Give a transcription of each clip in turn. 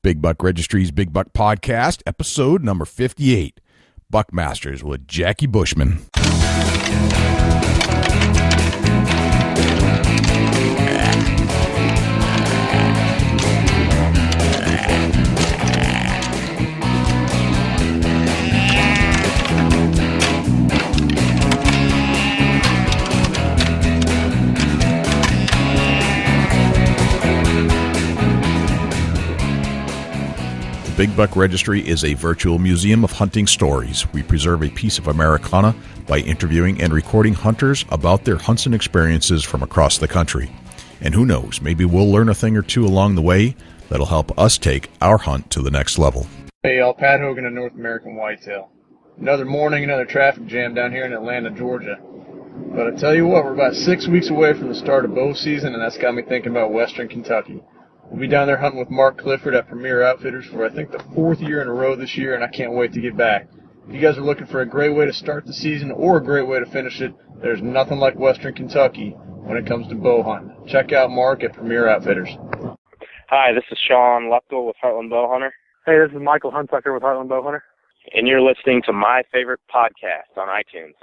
Big Buck Registry's Big Buck Podcast, episode number 58, Buckmasters with Jackie Bushman. Big Buck Registry is a virtual museum of hunting stories. We preserve a piece of Americana by interviewing and recording hunters about their hunts and experiences from across the country. And who knows, maybe we'll learn a thing or two along the way that'll help us take our hunt to the next level. Hey y'all, Pat Hogan of North American Whitetail. Another morning, another traffic jam down here in Atlanta, Georgia. But I tell you what, we're about 6 weeks away from the start of bow season, and that's got me thinking about Western Kentucky. We'll be down there hunting with Mark Clifford at Premier Outfitters for, I think, the 4th year in a row this year, and I can't wait to get back. If you guys are looking for a great way to start the season or a great way to finish it, there's nothing like Western Kentucky when it comes to bow hunting. Check out Mark at Premier Outfitters. Hi, this is Sean Lupkel with Heartland Bowhunter. Hey, this is Michael Hunsucker with Heartland Bowhunter. And you're listening to my favorite podcast on iTunes,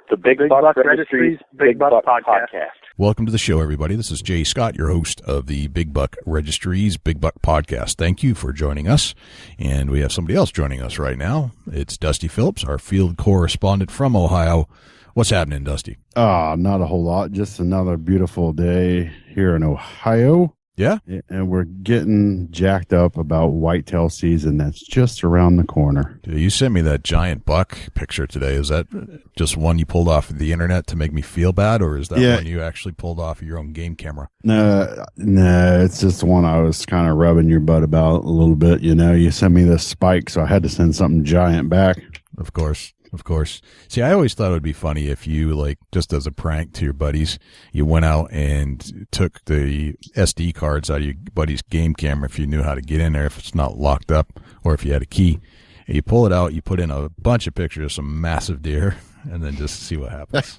the Big Buck Registry's Big Buck Podcast. Welcome to the show, everybody. This is Jay Scott, your host of the Big Buck Registry's Big Buck Podcast. Thank you for joining us. And we have somebody else joining us right now. It's Dusty Phillips, our field correspondent from Ohio. What's happening, Dusty? Not a whole lot. Just another beautiful day here in Ohio. Yeah? And we're getting jacked up about whitetail season that's just around the corner. You sent me that giant buck picture today. Is that just one you pulled off the internet to make me feel bad, or is that one you actually pulled off your own game camera? No, it's just the one I was kind of rubbing your butt about a little bit. You know, you sent me this spike, so I had to send something giant back. Of course. See, I always thought it would be funny if you, like, just as a prank to your buddies, you went out and took the SD cards out of your buddy's game camera if you knew how to get in there, if it's not locked up, or if you had a key. And you pull it out, you put in a bunch of pictures of some massive deer, and then just see what happens.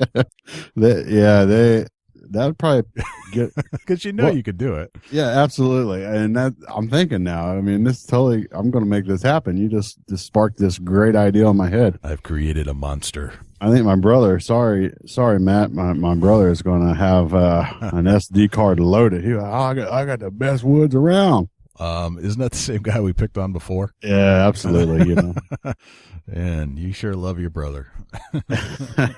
That would probably get... Because you know you could do it. Yeah, absolutely. And that I'm thinking now, I mean, I'm going to make this happen. You just sparked this great idea in my head. I've created a monster. I think my brother, sorry, Matt, my brother is going to have an SD card loaded. I got the best woods around. Isn't that the same guy we picked on before? Yeah, absolutely. You know. And you sure love your brother. I'm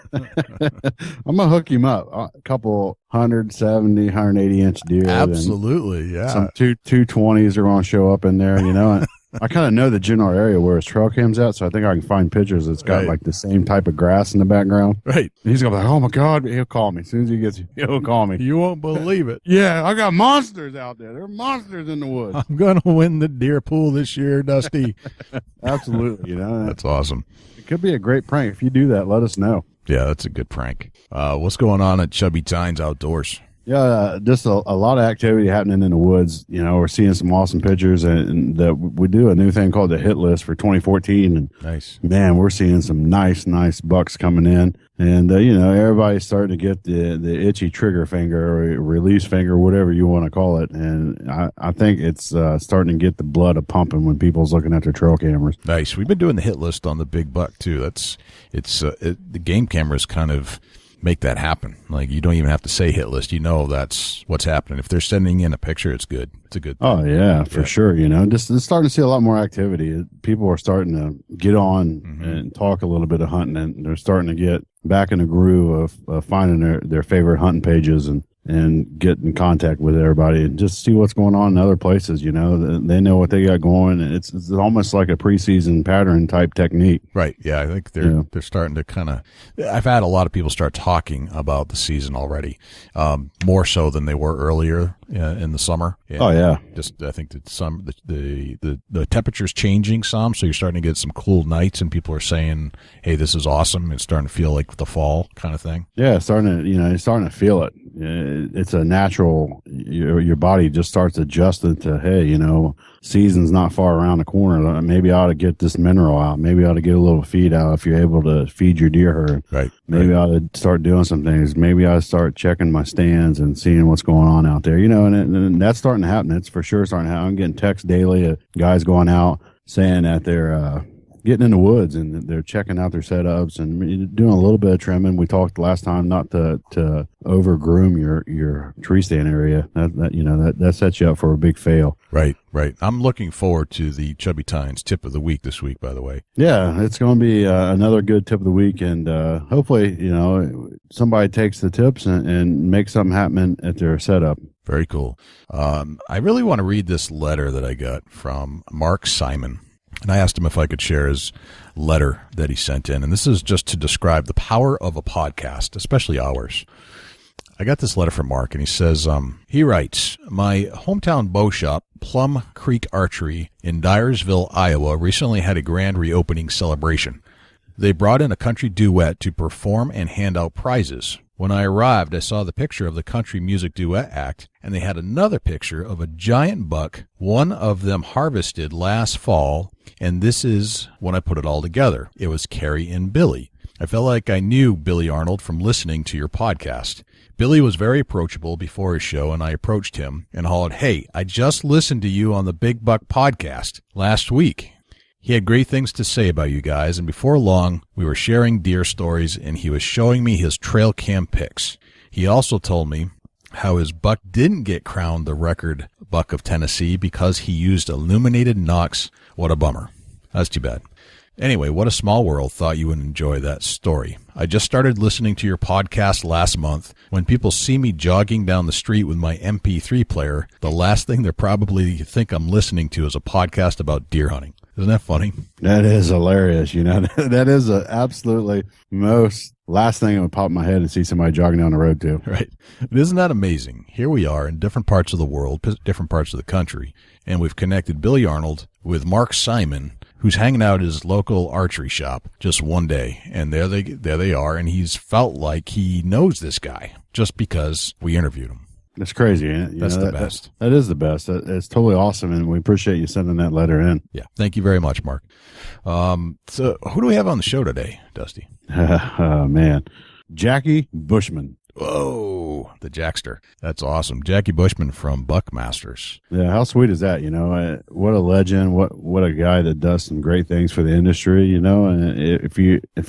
gonna hook him up. A couple 170, 180 inch deer. Absolutely, yeah. Some 220s are gonna show up in there. You know, I kind of know the general area where his trail cam's at, so I think I can find pictures that's got like the same type of grass in the background. Right. And he's gonna be like, "Oh my God!" He'll call me as soon as he gets. He'll call me. You won't believe it. Yeah, I got monsters out there. There are monsters in the woods. I'm gonna win the deer pool this year, Dusty. Absolutely. You know, that's awesome. It could be a great prank. If you do that, let us know. Yeah, that's a good prank. What's going on at Chubby Tines Outdoors? Yeah, just a lot of activity happening in the woods. You know, we're seeing some awesome pictures, and we do a new thing called the hit list for 2014. And nice, man, we're seeing some nice bucks coming in. And, you know, everybody's starting to get the itchy trigger finger or release finger, whatever you want to call it. And I think it's starting to get the blood pumping when people's looking at their trail cameras. Nice. We've been doing the hit list on the big buck, too. The game cameras kind of make that happen. Like, you don't even have to say hit list. You know that's what's happening. If they're sending in a picture, it's good. It's a good thing. Oh, yeah, for sure. You know, just starting to see a lot more activity. People are starting to get on and talk a little bit of hunting, and they're starting to get back in the groove of finding their favorite hunting pages and get in contact with everybody and just see what's going on in other places. You know, they know what they got going, and it's almost like a preseason pattern type technique. Right. Yeah. I think they're starting to kind of, I've had a lot of people start talking about the season already, more so than they were earlier in the summer. And I think that the temperature's changing some, so you're starting to get some cool nights, and people are saying, "Hey, this is awesome." It's starting to feel like the fall kind of thing. Yeah, you're starting to feel it. It's a natural. Your body just starts adjusting to, hey, you know, season's not far around the corner. Maybe I ought to get this mineral out. Maybe I ought to get a little feed out if you're able to feed your deer herd. Right. Maybe I ought to start doing some things. Maybe I ought to start checking my stands and seeing what's going on out there. You know, and that's starting to happen. It's for sure starting to happen. I'm getting texts daily of guys going out saying that they're getting in the woods and they're checking out their setups and doing a little bit of trimming. We talked last time not to over groom your tree stand area. That sets you up for a big fail. Right. I'm looking forward to the Chubby Tines tip of the week this week, by the way. Yeah, it's going to be another good tip of the week, and hopefully, somebody takes the tips and makes something happen at their setup. Very cool. I really want to read this letter that I got from Mark Simon. And I asked him if I could share his letter that he sent in. And this is just to describe the power of a podcast, especially ours. I got this letter from Mark, and he says, he writes, my hometown bow shop, Plum Creek Archery in Dyersville, Iowa, recently had a grand reopening celebration. They brought in a country duet to perform and hand out prizes. When I arrived, I saw the picture of the country music duet act, and they had another picture of a giant buck, one of them harvested last fall, and this is when I put it all together. It was Carrie and Billy. I felt like I knew Billy Arnold from listening to your podcast. Billy was very approachable before his show, and I approached him and hollered, hey, I just listened to you on the Big Buck podcast last week. He had great things to say about you guys, and before long, we were sharing deer stories, and he was showing me his trail cam pics. He also told me how his buck didn't get crowned the record buck of Tennessee because he used illuminated nocks. What a bummer. That's too bad. Anyway, what a small world. Thought you would enjoy that story. I just started listening to your podcast last month. When people see me jogging down the street with my MP3 player, the last thing they probably think I'm listening to is a podcast about deer hunting. Isn't that funny? That is hilarious. That is absolutely most last thing that would pop in my head and see somebody jogging down the road too. Right. Isn't that amazing? Here we are in different parts of the world, different parts of the country, and we've connected Billy Arnold with Mark Simon, who's hanging out at his local archery shop just one day, and there they are, and he's felt like he knows this guy just because we interviewed him. That's crazy. That's the best. That is the best. It's totally awesome, and we appreciate you sending that letter in. Yeah, thank you very much, Mark. So who do we have on the show today, Dusty? Oh, man. Jackie Bushman. Whoa, the Jackster. That's awesome. Jackie Bushman from Buckmasters. Yeah, how sweet is that? What a legend. What a guy that does some great things for the industry, and if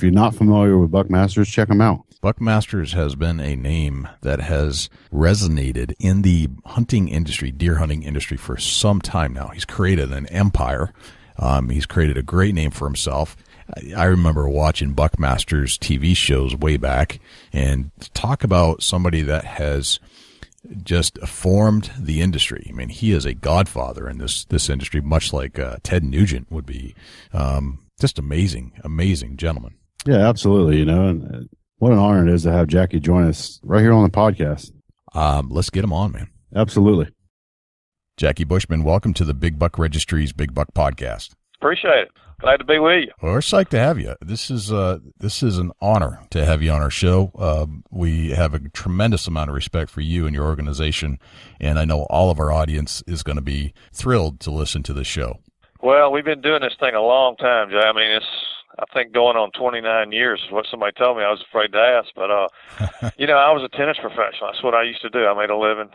you're not familiar with Buckmasters, check them out. Buckmasters has been a name that has resonated in the hunting industry, deer hunting industry, for some time now. He's created an empire. He's created a great name for himself. I remember watching Buckmasters TV shows way back, and talk about somebody that has just formed the industry. I mean, he is a godfather in this industry, much like Ted Nugent would be. Just amazing gentleman. Yeah, absolutely. And what an honor it is to have Jackie join us right here on the podcast. Let's get him on, man. Absolutely. Jackie Bushman, welcome to the Big Buck Registry's Big Buck Podcast. Appreciate it. Glad to be with you. Well, we're psyched to have you. This is an honor to have you on our show. We have a tremendous amount of respect for you and your organization, and I know all of our audience is going to be thrilled to listen to this show. Well, we've been doing this thing a long time, Jay. I mean, I think going on 29 years is what somebody told me. I was afraid to ask, but I was a tennis professional. That's what I used to do. I made a living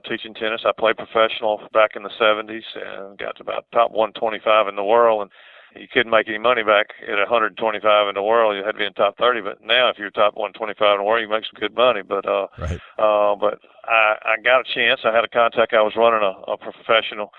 teaching tennis. I played professional back in the 70s and got to about top 125 in the world, and you couldn't make any money back at 125 in the world. You had to be in top 30. But now, if you're top 125 in the world, you make some good money. But right. But I got a chance. I had a contact. I was running a professional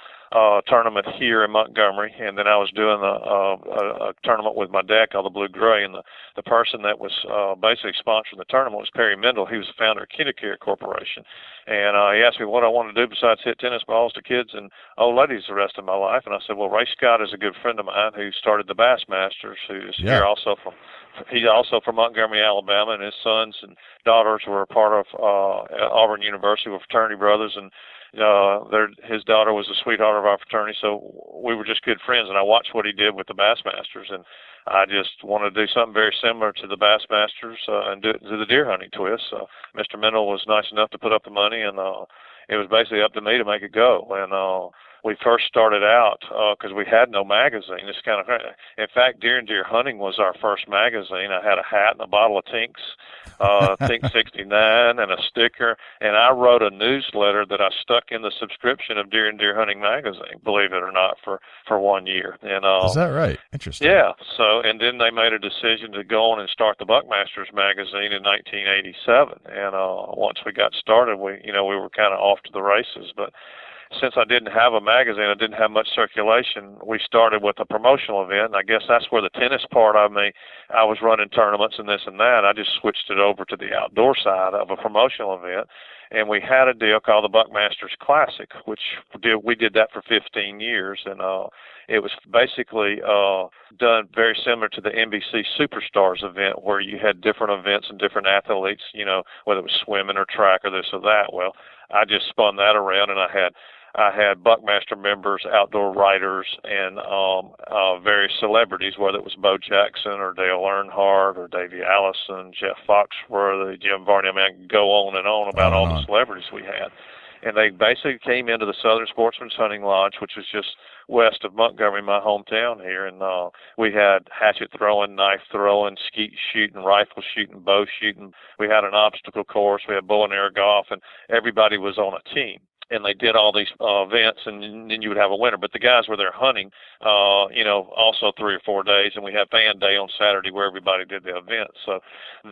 tournament here in Montgomery, and then I was doing a tournament with my dad called the Blue Gray, and the person that was basically sponsoring the tournament was Perry Mendel. He was the founder of KinderCare Corporation, and he asked me what I wanted to do besides hit tennis balls to kids and old ladies the rest of my life, and I said, well, Ray Scott is a good friend of mine who started the Bassmasters, who's here also from. He's also from Montgomery, Alabama, and his sons and daughters were a part of Auburn University with fraternity brothers, and his daughter was the sweetheart of our fraternity, so we were just good friends, and I watched what he did with the Bassmasters, and I just wanted to do something very similar to the Bassmasters and do it to the deer hunting twist. So Mr. Mendel was nice enough to put up the money, and it was basically up to me to make it go. And we first started out, because we had no magazine. It's kind of, in fact, Deer and Deer Hunting was our first magazine. I had a hat and a bottle of Tinks, Tink 69, and a sticker, and I wrote a newsletter that I stuck in the subscription of Deer and Deer Hunting magazine, believe it or not, for 1 year. And is that right? Interesting. Yeah. So, and then they made a decision to go on and start the Buckmasters magazine in 1987. And once we got started, we were kind of off to the races. But since I didn't have a magazine, I didn't have much circulation, we started with a promotional event. And I guess that's where the tennis part of me, I was running tournaments and this and that. I just switched it over to the outdoor side of a promotional event. And we had a deal called the Buckmasters Classic, which we did that for 15 years. And it was basically done very similar to the NBC Superstars event, where you had different events and different athletes, whether it was swimming or track or this or that. Well, I just spun that around, and I had Buckmaster members, outdoor writers, and various celebrities, whether it was Bo Jackson or Dale Earnhardt or Davey Allison, Jeff Foxworthy, Jim Varney. I mean, I could go on and on about all the celebrities we had. And they basically came into the Southern Sportsman's Hunting Lodge, which was just west of Montgomery, my hometown here. And we had hatchet throwing, knife throwing, skeet shooting, rifle shooting, bow shooting. We had an obstacle course. We had bow and arrow golf, and everybody was on a team. And they did all these events, and then you would have a winner. But the guys were there hunting, also 3 or 4 days, and we had fan day on Saturday where everybody did the event. So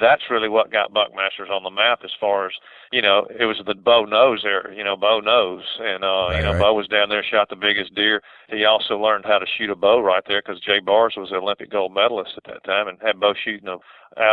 that's really what got Buckmasters on the map as far as, it was the Bo Knows era, Bo knows. And, right. Bo was down there, shot the biggest deer. He also learned how to shoot a bow right there, because Jay Bars was the Olympic gold medalist at that time and had bow shooting out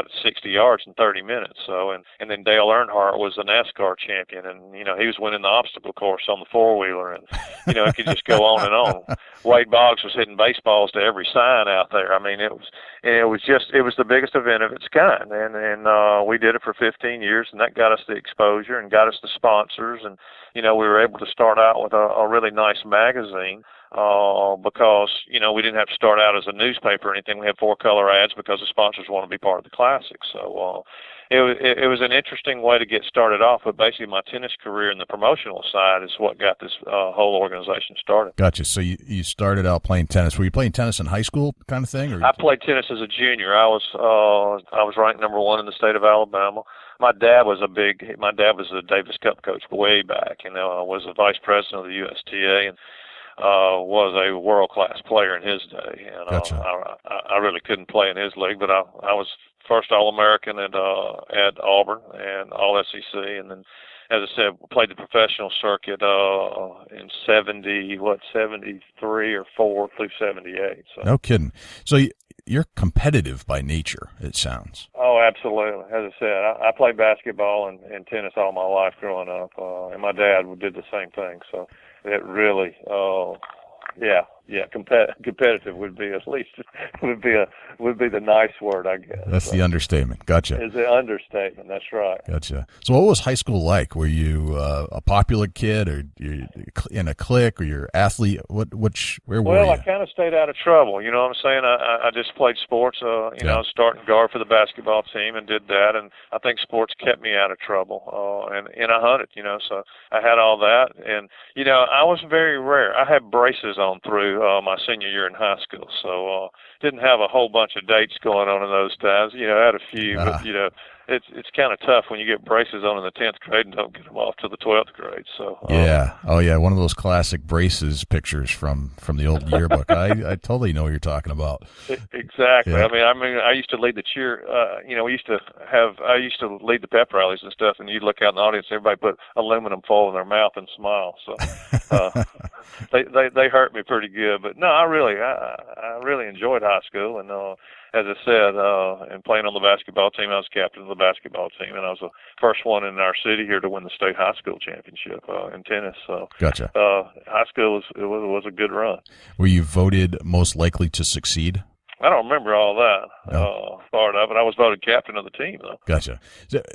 at 60 yards in 30 minutes. So, and then Dale Earnhardt was the NASCAR champion, and, he was winning the obstacle course on the four-wheeler, and, it could just go on and on. Wade Boggs was hitting baseballs to every sign out there. I mean, it was the biggest event of its kind, and we did it for 15 years, and that got us the exposure and got us the sponsors, and, we were able to start out with a really nice magazine. Because, we didn't have to start out as a newspaper or anything. We had 4-color ads because the sponsors want to be part of the Classic. So it was an interesting way to get started off, but basically my tennis career and the promotional side is what got this whole organization started. Gotcha. So you started out playing tennis. Were you playing tennis in high school kind of thing? Or? I played tennis as a junior. I was ranked number 1 in the state of Alabama. My dad was the Davis Cup coach way back, and was the vice president of the USTA, and was a world-class player in his day. And gotcha. I really couldn't play in his league, but I was first All-American at Auburn and All-SEC, and then, as I said, played the professional circuit in 73 or 4 through 78. So. No kidding. So you're competitive by nature, it sounds. Oh, absolutely. As I said, I played basketball and tennis all my life growing up, and my dad did the same thing. So it really, competitive would be would be the nice word, I guess. That's the understatement. Gotcha. Is the understatement. That's right. Gotcha. So what was high school like? Were you a popular kid, or you in a clique, or you're athlete? Where were you? Well, I kind of stayed out of trouble. You know what I'm saying? I just played sports. I was starting guard for the basketball team and did that, and I think sports kept me out of trouble. And I hunted. So I had all that, and I was very rare. I had braces on through my senior year in high school, so didn't have a whole bunch of dates going on in those times. I had a few, but it's kind of tough when you get braces on in the 10th grade and don't get them off to the 12th grade. So one of those classic braces pictures from the old yearbook. I totally know what you're talking about. Exactly. Yeah. I mean, I used to lead the cheer. I used to lead the pep rallies and stuff, and you'd look out in the audience, everybody put aluminum foil in their mouth and smile. So they hurt me pretty good. But no, I really enjoyed high school, and as I said, and playing on the basketball team, I was captain of the basketball team, and I was the first one in our city here to win the state high school championship in tennis. So, gotcha. High school was a good run. Were you voted most likely to succeed? I don't remember all that part of it. I was voted captain of the team, though. Gotcha.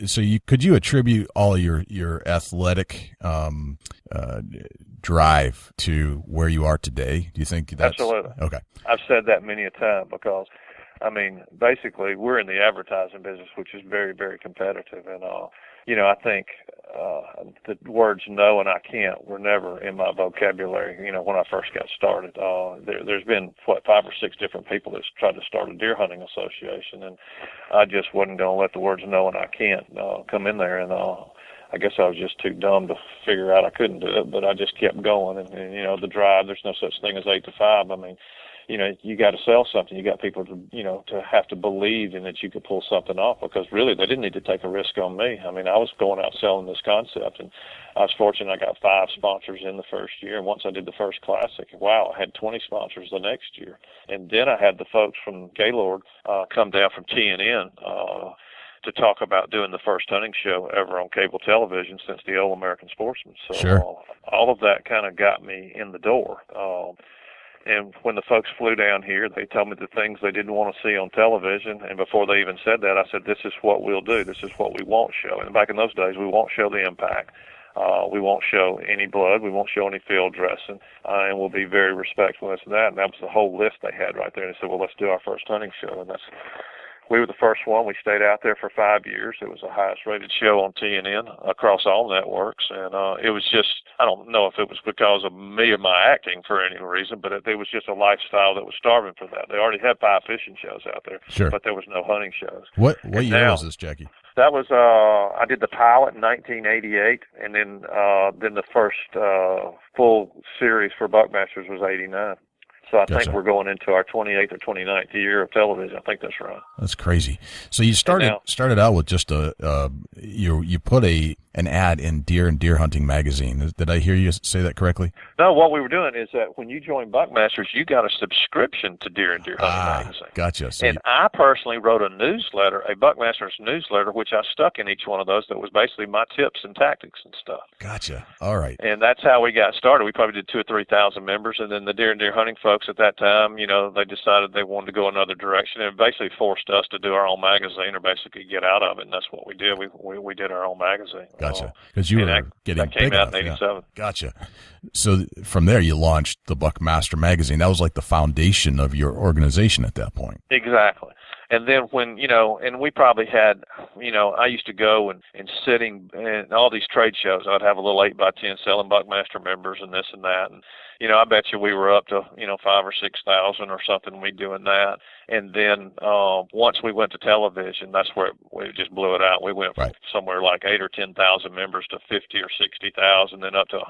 So could you attribute all of your athletic drive to where you are today? Do you think that's absolutely? Okay. I've said that many a time because, I mean, basically we're in the advertising business, which is very, very competitive, and I think the words no and I can't were never in my vocabulary, when I first got started. There's been, 5 or 6 different people that's tried to start a deer hunting association, and I just wasn't going to let the words no and I can't come in there. And I guess I was just too dumb to figure out I couldn't do it, but I just kept going. And the drive, there's no such thing as 8 to 5. I mean, you got to sell something. You got people to have to believe in that you could pull something off, because really they didn't need to take a risk on me. I mean, I was going out selling this concept, and I was fortunate. I got 5 sponsors in the first year. And once I did the first classic, wow, I had 20 sponsors the next year. And then I had the folks from Gaylord come down from TNN to talk about doing the first hunting show ever on cable television since the old American Sportsman. So sure. All of that kind of got me in the door. And when the folks flew down here, they told me the things they didn't want to see on television. And before they even said that, I said, this is what we'll do. This is what we won't show. And back in those days, we won't show the impact. We won't show any blood. We won't show any field dressing. And we'll be very respectful of that. And that was the whole list they had right there. And they said, well, let's do our first hunting show. And we were the first one. We stayed out there for 5 years. It was the highest rated show on TNN across all networks. And it was just, I don't know if it was because of me and my acting for any reason, but it was just a lifestyle that was starving for that. They already had 5 fishing shows out there, sure, but there was no hunting shows. What year was this, Jackie? That was, I did the pilot in 1988, and then the first full series for Buckmasters was 89. So I think we're going into our 28th or 29th year of television. I think that's right. That's crazy. So you started out with just you put an ad in Deer and Deer Hunting magazine. Did I hear you say that correctly? No, what we were doing is that when you joined Buckmasters, you got a subscription to Deer and Deer Hunting magazine. Gotcha. So and I personally wrote a newsletter, a Buckmasters newsletter, which I stuck in each one of those. That was basically my tips and tactics and stuff. Gotcha. All right. And that's how we got started. We probably did 2,000 or 3,000 members, and then the Deer and Deer Hunting folks at that time, they decided they wanted to go another direction, and basically forced us to do our own magazine, or basically get out of it. And that's what we did. We did our own magazine. Gotcha. Because you were getting that came big out enough, in '87. Yeah. Gotcha. So from there, you launched the Buckmaster magazine. That was like the foundation of your organization at that point. Exactly. And then when, and we probably had, I used to go and sitting in all these trade shows. I'd have a little 8x10 selling Buckmaster members and this and that. And, I bet you we were up to, 5,000 or 6,000 or something. We doing that. And then once we went to television, that's where we just blew it out. We went from somewhere like 8,000 or 10,000 members to 50,000 or 60,000, then up to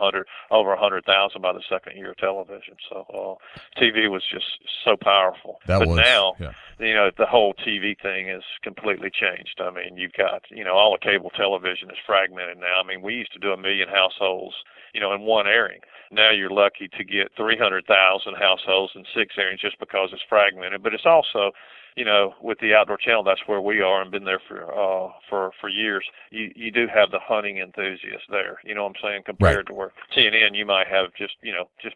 over 100,000 by the second year of television. So TV was just so powerful. Now, the whole TV thing has completely changed. I mean, you've got, all the cable television is fragmented now. I mean, we used to do 1 million households, in one airing. Now you're lucky to get 300,000 households in 6 areas just because it's fragmented. But it's also, with the Outdoor Channel, that's where we are and been there for years. You do have the hunting enthusiasts there. You know what I'm saying? Compared to where TNN, you might have just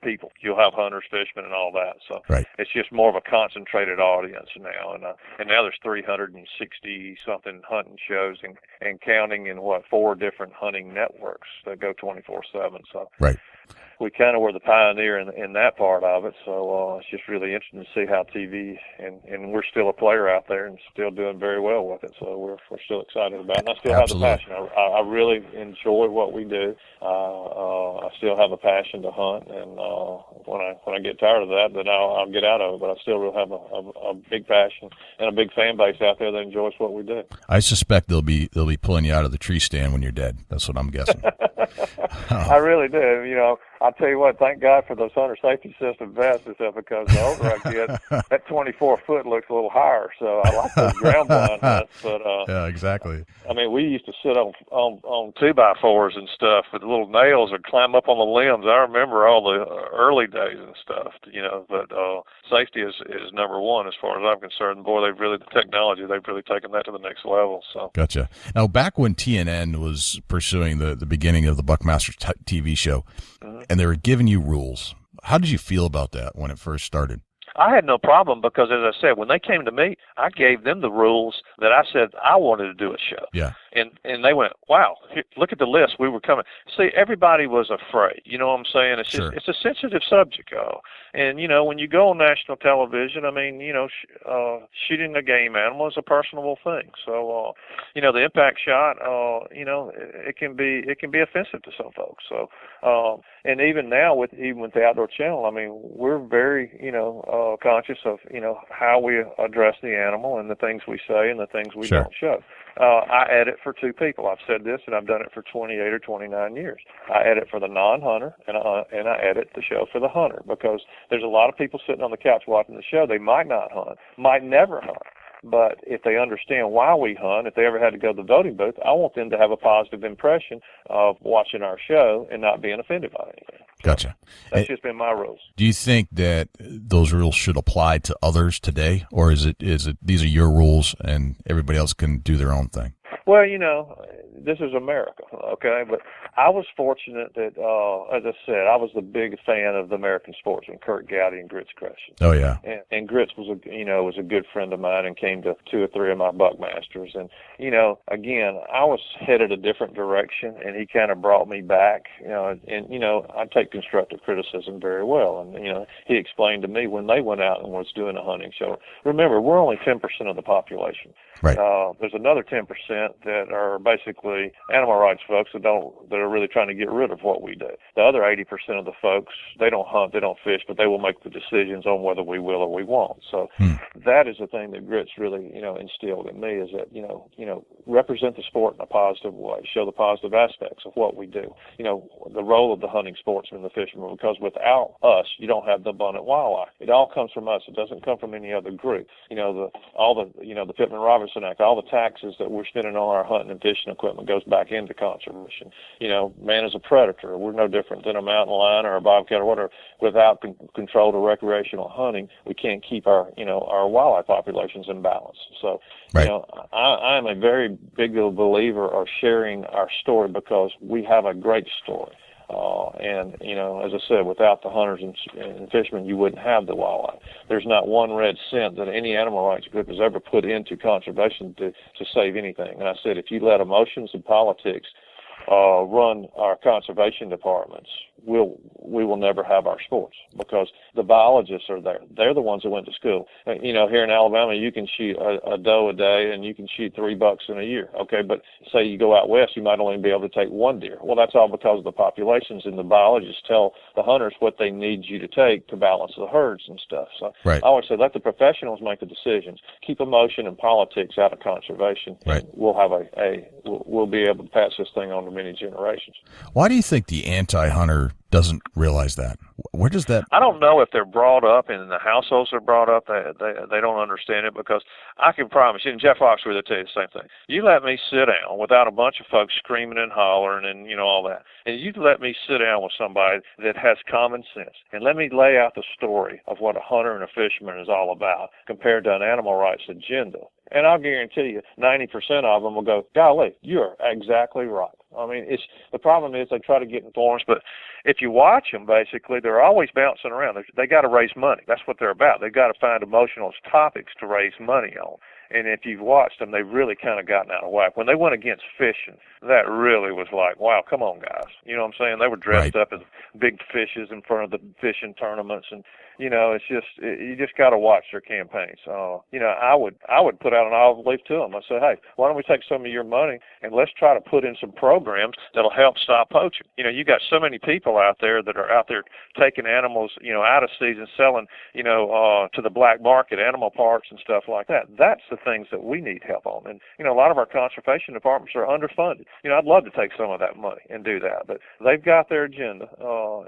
people. You'll have hunters, fishermen, and all that. So it's just more of a concentrated audience now. And now there's 360 something hunting shows and counting in 4 different hunting networks that go 24/7. So we kind of were the pioneer in that part of it. So it's just really interesting to see how TV, and we're still a player out there and still doing very well with it. So we're still excited about it. And I still have the passion. I really enjoy what we do. I still have a passion to hunt, and when I get tired of that, then I'll get out of it. But I still really have a big passion and a big fan base out there that enjoys what we do. I suspect they'll be pulling you out of the tree stand when you're dead. That's what I'm guessing. I really do. I'll tell you what, thank God for those hunter safety system vests and stuff, because the older I get, that 24-foot looks a little higher. So I like those ground blind hunts. But, yeah, exactly. I mean, we used to sit on 2x4s and stuff with little nails and climb up on the limbs. I remember all the early days and stuff, but safety is number one as far as I'm concerned. Boy, the technology, they've really taken that to the next level. So. Gotcha. Now, back when TNN was pursuing the beginning of the Buckmasters TV show, and they were giving you rules, how did you feel about that when it first started? I had no problem because, as I said, when they came to me, I gave them the rules that I said I wanted to do a show. Yeah. And they went, wow, here, look at the list. We were coming. See, everybody was afraid. You know what I'm saying? It's Sure. just, it's a sensitive subject. And, you know, when you go on national television, I mean, you know, shooting a game animal is a personable thing. So, you know, the impact shot, you know, it can be offensive to some folks. So, and even now even with the Outdoor Channel, I mean, we're very, you know, conscious of, you know, how we address the animal and the things we say and the things we Sure. don't show. I edit for two people. I've said this, and I've done it for 28 or 29 years. I edit for the non-hunter, and I edit the show for the hunter, because there's a lot of people sitting on the couch watching the show. They might not hunt, might never hunt. But if they understand why we hunt, if they ever had to go to the voting booth, I want them to have a positive impression of watching our show and not being offended by anything. Gotcha. That's just been my rules. Do you think that those rules should apply to others today, or is it these are your rules and everybody else can do their own thing? Well, you know, this is America, okay? But I was fortunate that, as I said, I was the big fan of the American sportsman, Kurt Gowdy and Grits Crushing. Oh, yeah. And Grits was a good friend of mine and came to 2 or 3 of my Buckmasters. And, you know, again, I was headed a different direction, and he kind of brought me back, you know, and, you know, I take constructive criticism very well. And, you know, he explained to me when they went out and was doing a hunting show. Remember, we're only 10% of the population. Right. There's another 10% that are basically animal rights folks that are really trying to get rid of what we do. The other 80% of the folks, they don't hunt, they don't fish, but they will make the decisions on whether we will or we won't. So that is the thing that Grits really, you know, instilled in me, is that, you know, represent the sport in a positive way, show the positive aspects of what we do. You know, the role of the hunting sportsman, the fisherman, because without us, you don't have the abundant wildlife. It all comes from us. It doesn't come from any other group. You know, the Pittman-Robertson Act, all the taxes that we're spending on our hunting and fishing equipment goes back into conservation. You know, man is a predator. We're no different than a mountain lion or a bobcat or whatever. Without controlled or recreational hunting, we can't keep our wildlife populations in balance. So, right. You know, I am a very big believer of sharing our story, because we have a great story. And, you know, as I said, without the hunters and fishermen, you wouldn't have the wildlife. There's not one red cent that any animal rights group has ever put into conservation to save anything. And I said, if you let emotions and politics run our conservation departments, we will never have our sports, because the biologists are there. They're the ones that went to school. You know, here in Alabama, you can shoot a doe a day and you can shoot 3 bucks in a year. Okay, but say you go out west, you might only be able to take 1 deer. Well, that's all because of the populations, and the biologists tell the hunters what they need you to take to balance the herds and stuff. So right. I always say, let the professionals make the decisions. Keep emotion and politics out of conservation. Right. We'll have we'll be able to pass this thing on to many generations. Why do you think the anti-hunter doesn't realize that? Where does that? I don't know if they're brought up, and in the households they're brought up, they don't understand it, because I can promise you, and Jeff Oxford will tell you the same thing. You let me sit down without a bunch of folks screaming and hollering and, you know, all that, and you let me sit down with somebody that has common sense, and let me lay out the story of what a hunter and a fisherman is all about compared to an animal rights agenda. And I'll guarantee you, 90% of them will go, golly, you're exactly right. I mean, the problem is they try to get in forums, but if you watch them, basically, they're always bouncing around. They got to raise money. That's what they're about. They've got to find emotional topics to raise money on. And if you've watched them, they've really kind of gotten out of whack. When they went against fishing, that really was like, wow, come on, guys. You know what I'm saying? They were dressed right. up as big fishes in front of the fishing tournaments, and you know, it's just you just got to watch their campaigns. You know, I would put out an olive leaf to them. I say, hey, why don't we take some of your money and let's try to put in some programs that'll help stop poaching. You know, you got so many people out there that are out there taking animals, you know, out of season, selling, you know, to the black market, animal parks and stuff like that. That's the things that we need help on. And you know, a lot of our conservation departments are underfunded. You know, I'd love to take some of that money and do that, but they've got their agenda.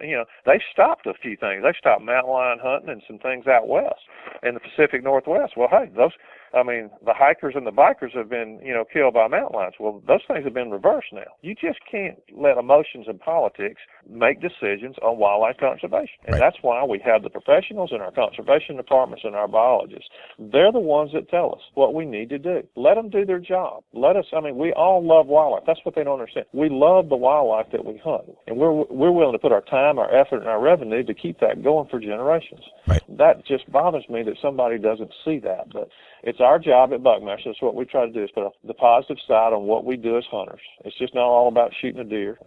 You know, they've stopped a few things. They've stopped mountain lion hunting and some things out west. in the Pacific Northwest. Well, hey, the hikers and the bikers have been, killed by mountain lions. Well, those things have been reversed now. You just can't let emotions and politics make decisions on wildlife conservation. And that's why we have the professionals in our conservation departments and our biologists. They're the ones that tell us what we need to do. Let them do their job. We all love wildlife. That's what they don't understand. We love the wildlife that we hunt. And we're willing to put our time, our effort, and our revenue to keep that going for generations. Right. That just bothers me that somebody doesn't see that. But it's our job at Buckmasters. That's what we try to do, is put the positive side on what we do as hunters. It's just not all about shooting a deer.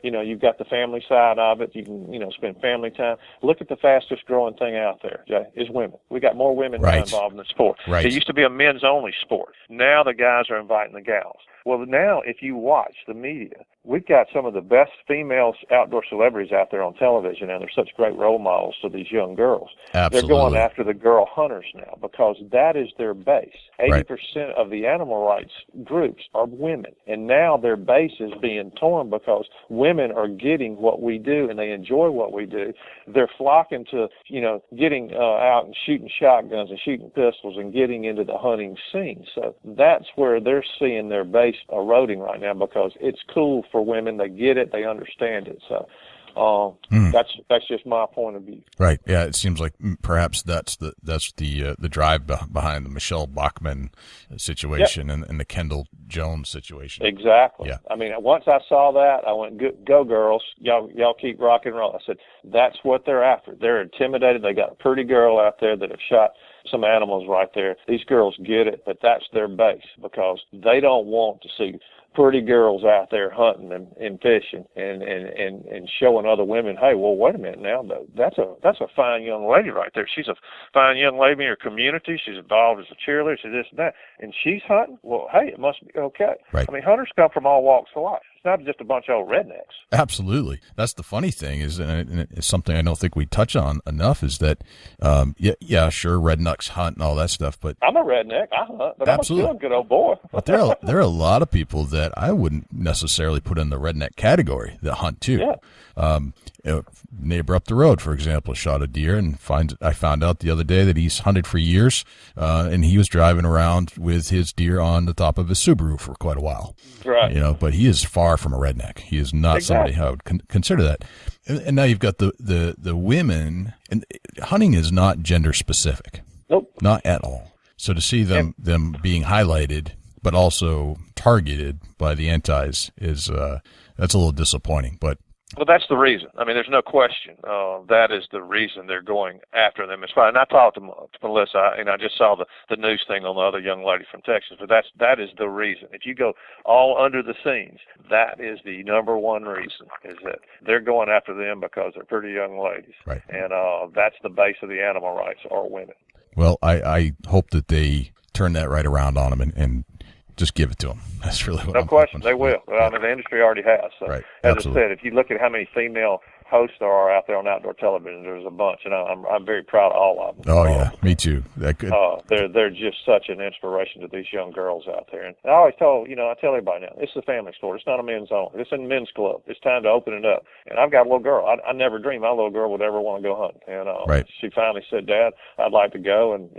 You've got the family side of it. You can, spend family time. Look at the fastest growing thing out there, Jay, is women. We got more women now involved in the sport. Right. It used to be a men's only sport. Now the guys are inviting the gals. Well, now if you watch the media, we've got some of the best female outdoor celebrities out there on television, and they're such great role models to these young girls. Absolutely. They're going after the girl hunters now because that is their base. 80% of the animal rights groups are women, and now their base is being torn because women are getting what we do, and they enjoy what we do. They're flocking to, getting out and shooting shotguns and shooting pistols and getting into the hunting scene. So that's where they're seeing their base eroding right now because it's cool for women. They get it. They understand it. So that's just my point of view. Right. Yeah. It seems like perhaps that's the drive behind the Michelle Bachmann situation and the Kendall Jones situation. Exactly. Yeah. Once I saw that, I went, go girls. Y'all keep rock and roll. I said, that's what they're after. They're intimidated. They got a pretty girl out there that have shot some animals right there. These girls get it, but that's their base because they don't want to see pretty girls out there hunting and fishing and showing other women, hey, well, wait a minute now, that's a fine young lady right there. She's a fine young lady in her community. She's involved as a cheerleader. She's this and that, and she's hunting. Well, hey, it must be okay. Right. Hunters come from all walks of life. It's not just a bunch of old rednecks. Absolutely. That's the funny thing is, and it's something I don't think we touch on enough, is that, sure, rednecks hunt and all that stuff, but I'm a redneck. I hunt, but absolutely. I'm still a good old boy. But there are a lot of people that I wouldn't necessarily put in the redneck category that hunt too. Yeah. A neighbor up the road, for example, shot a deer, and I found out the other day that he's hunted for years, and he was driving around with his deer on the top of his Subaru for quite a while. Right. But he is far from a redneck. He is not somebody I would consider that. And now you've got the women, and hunting is not gender specific. Nope. Not at all. So to see them being highlighted, but also targeted by the antis is that's a little disappointing. But well, that's the reason. There's no question. That is the reason they're going after them. It's fine. And I talked to Melissa, and I just saw the news thing on the other young lady from Texas. But that is the reason. If you go all under the scenes, that is the number one reason, is that they're going after them because they're pretty young ladies. Right. And that's the base of the animal rights, are women. Well, I hope that they turn that right around on them and just give it to them. That's really what No I'm question, hoping. they will. Well, the industry already has. So, right. As Absolutely. I said, if you look at how many female hosts there are out there on outdoor television, there's a bunch, and I'm very proud of all of them. Oh yeah, me too. That could. They're just such an inspiration to these young girls out there. And I always I tell everybody now, it's a family sport. It's not a men's only. It's a men's club. It's time to open it up. And I've got a little girl. I never dreamed my little girl would ever want to go hunting. And right. She finally said, Dad, I'd like to go. And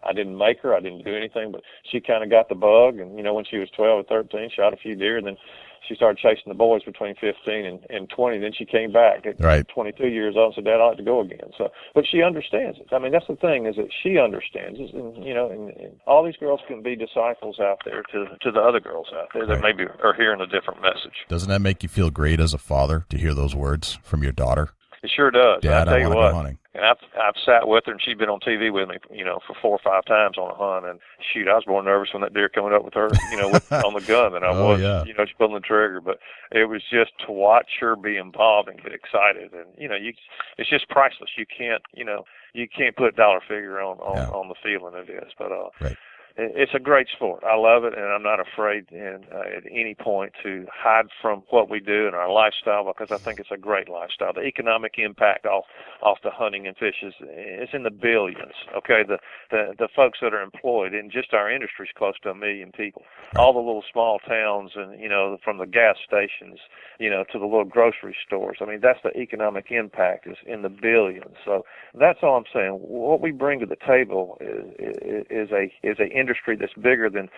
I didn't make her. I didn't do anything, but she kind of got the bug. And when she was 12 or 13, shot a few deer, and then she started chasing the boys between 15 and 20. Then she came back at 22 years old and said, Dad, I'd like to go again. So, but she understands it. That's the thing, is that she understands it. And all these girls can be disciples out there to the other girls out there that maybe are hearing a different message. Doesn't that make you feel great as a father to hear those words from your daughter? It sure does. Dad, I tell you want to what. go hunting. And I've sat with her, and she's been on TV with me, for 4 or 5 times on a hunt. And shoot, I was more nervous when that deer coming up with her, on the gun than I was, just pulling the trigger. But it was just to watch her be involved and get excited, and it's just priceless. You can't put a dollar figure on the feeling it is. But right. it's a great sport. I love it, and I'm not afraid at any point to hide from what we do and our lifestyle, because I think it's a great lifestyle. The economic impact off the hunting and fish is in the billions. Okay, the folks that are employed in just our industry is close to 1 million people. Right. All the little small towns, and from the gas stations, to the little grocery stores. I mean, that's the economic impact is in the billions. So that's all I'm saying. What we bring to the table is a industry that's bigger than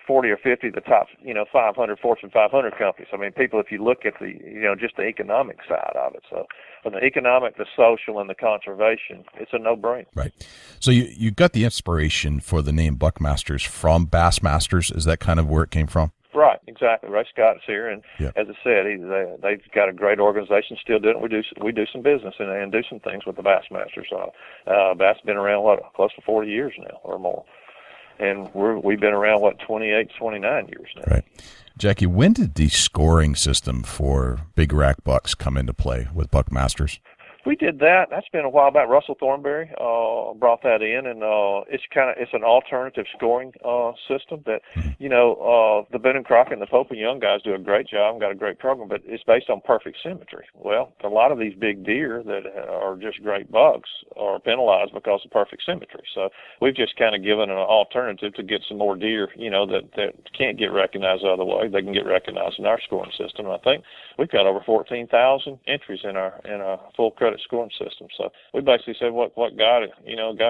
40 or 50 of the top 500 Fortune 500 companies. I mean, people, if you look at the just the economic side of it, so from the economic, the social, and the conservation, it's a no-brainer. Right. So you got the inspiration for the name Buckmasters from Bassmasters. Is that kind of where it came from? Right, exactly. Ray Scott is here, and yeah. As I said, they've got a great organization. Still doing it. We do some business and do some things with the Bassmasters. Bass been around close to 40 years now or more, and we've been around 28, 29 years now. Right, Jackie. When did the scoring system for big rack bucks come into play with Buckmasters? We did that. That's been a while back. Russell Thornberry brought that in, and it's an alternative scoring system that the Boone and Crockett and the Pope and Young guys do a great job and got a great program, but it's based on perfect symmetry. Well, a lot of these big deer that are just great bucks are penalized because of perfect symmetry. So we've just kind of given an alternative to get some more deer, that can't get recognized the other way. They can get recognized in our scoring system. And I think we've got over 14,000 entries in our full credit scoring system. So we basically said what God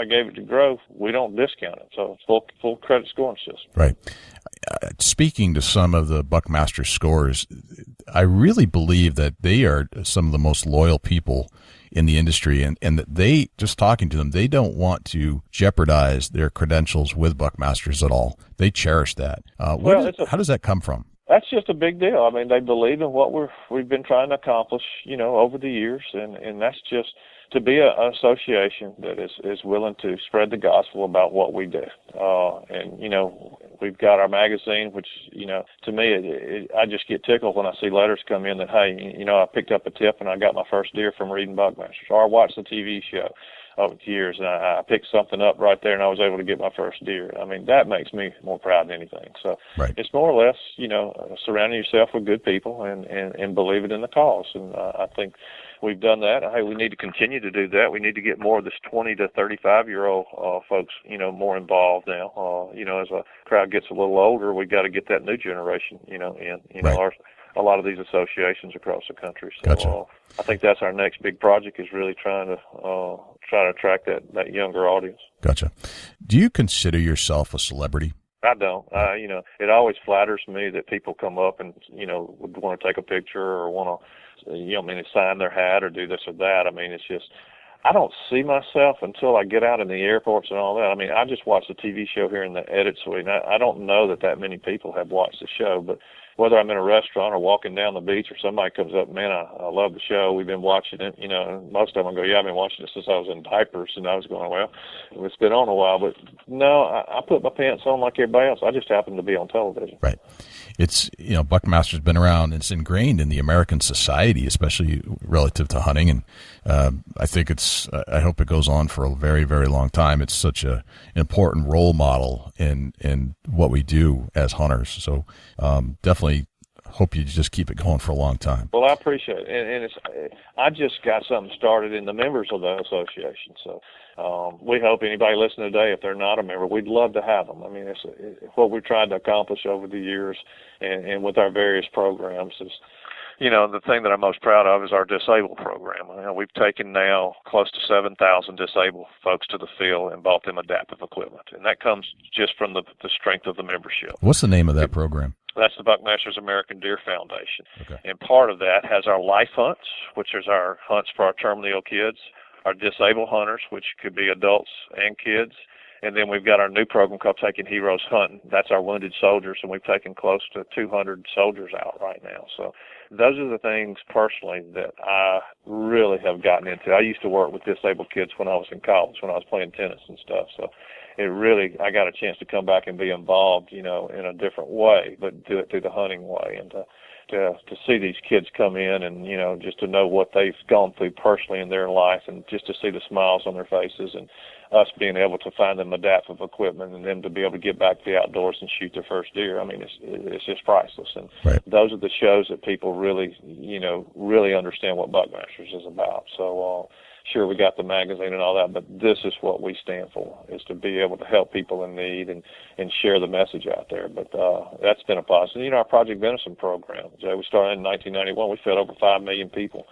gave it to grow, we don't discount it. So it's full credit scoring system. Right. Speaking to some of the Buckmaster scorers, I really believe that they are some of the most loyal people in the industry, and that they, just talking to them, they don't want to jeopardize their credentials with Buckmasters at all. They cherish that. How does that come from? That's just a big deal. I mean, they believe in what we've been trying to accomplish, over the years, and that's just to be an association that is willing to spread the gospel about what we do. And we've got our magazine, which to me, I just get tickled when I see letters come in that, hey, I picked up a tip and I got my first deer from reading Buckmasters, or I watched the TV show over the years, and I picked something up right there, and I was able to get my first deer. I mean, that makes me more proud than anything. So right. It's more or less, surrounding yourself with good people and believing in the cause. And I think we've done that. Hey, we need to continue to do that. We need to get more of this 20 to 35-year-old folks, more involved now. As a crowd gets a little older, we got to get that new generation, in. Right. A lot of these associations across the country. So Gotcha. I think that's our next big project, is really trying to attract that younger audience. Gotcha. Do you consider yourself a celebrity? I don't. It always flatters me that people come up and, would want to take a picture or want to, sign their hat or do this or that. I mean, it's just, I don't see myself until I get out in the airports and all that. I mean, I just watched the TV show here in the edit suite, and I don't know that many people have watched the show, but whether I'm in a restaurant or walking down the beach or somebody comes up, man, I love the show. We've been watching it, and most of them go, yeah, I've been watching it since I was in diapers. And I was going, well, it's been on a while. But no, I put my pants on like everybody else. I just happen to be on television. Right. It's, Buckmaster's been around. It's ingrained in the American society, especially relative to hunting. And I think I hope it goes on for a very, very long time. It's such an important role model in what we do as hunters. So definitely hope you just keep it going for a long time. Well, I appreciate it. And I just got something started in the members of the association. So we hope anybody listening today, if they're not a member, we'd love to have them. I mean, it's what we've tried to accomplish over the years and with our various programs is, the thing that I'm most proud of is our disabled program. We've taken now close to 7,000 disabled folks to the field and bought them adaptive equipment. And that comes just from the strength of the membership. What's the name of that program? That's the Buckmasters American Deer Foundation. Okay. And part of that has our life hunts, which is our hunts for our terminally ill kids, our disabled hunters, which could be adults and kids. And then we've got our new program called Taking Heroes Hunting. That's our wounded soldiers, and we've taken close to 200 soldiers out right now. So those are the things personally that I really have gotten into. I used to work with disabled kids when I was in college, when I was playing tennis and stuff. So I got a chance to come back and be involved, in a different way, but do it through the hunting way. And to see these kids come in and, you know, just to know what they've gone through personally in their life, and just to see the smiles on their faces, and us being able to find them adaptive equipment and them to be able to get back to the outdoors and shoot their first deer. I mean, it's just priceless. And those are the shows that people really, you know, really understand what Buckmasters is about. So, sure, we got the magazine and all that, but this is what we stand for, is to be able to help people in need and share the message out there. But that's been a positive. You know, our Project Venison program, Jay, we started in 1991. We fed over 5 million people,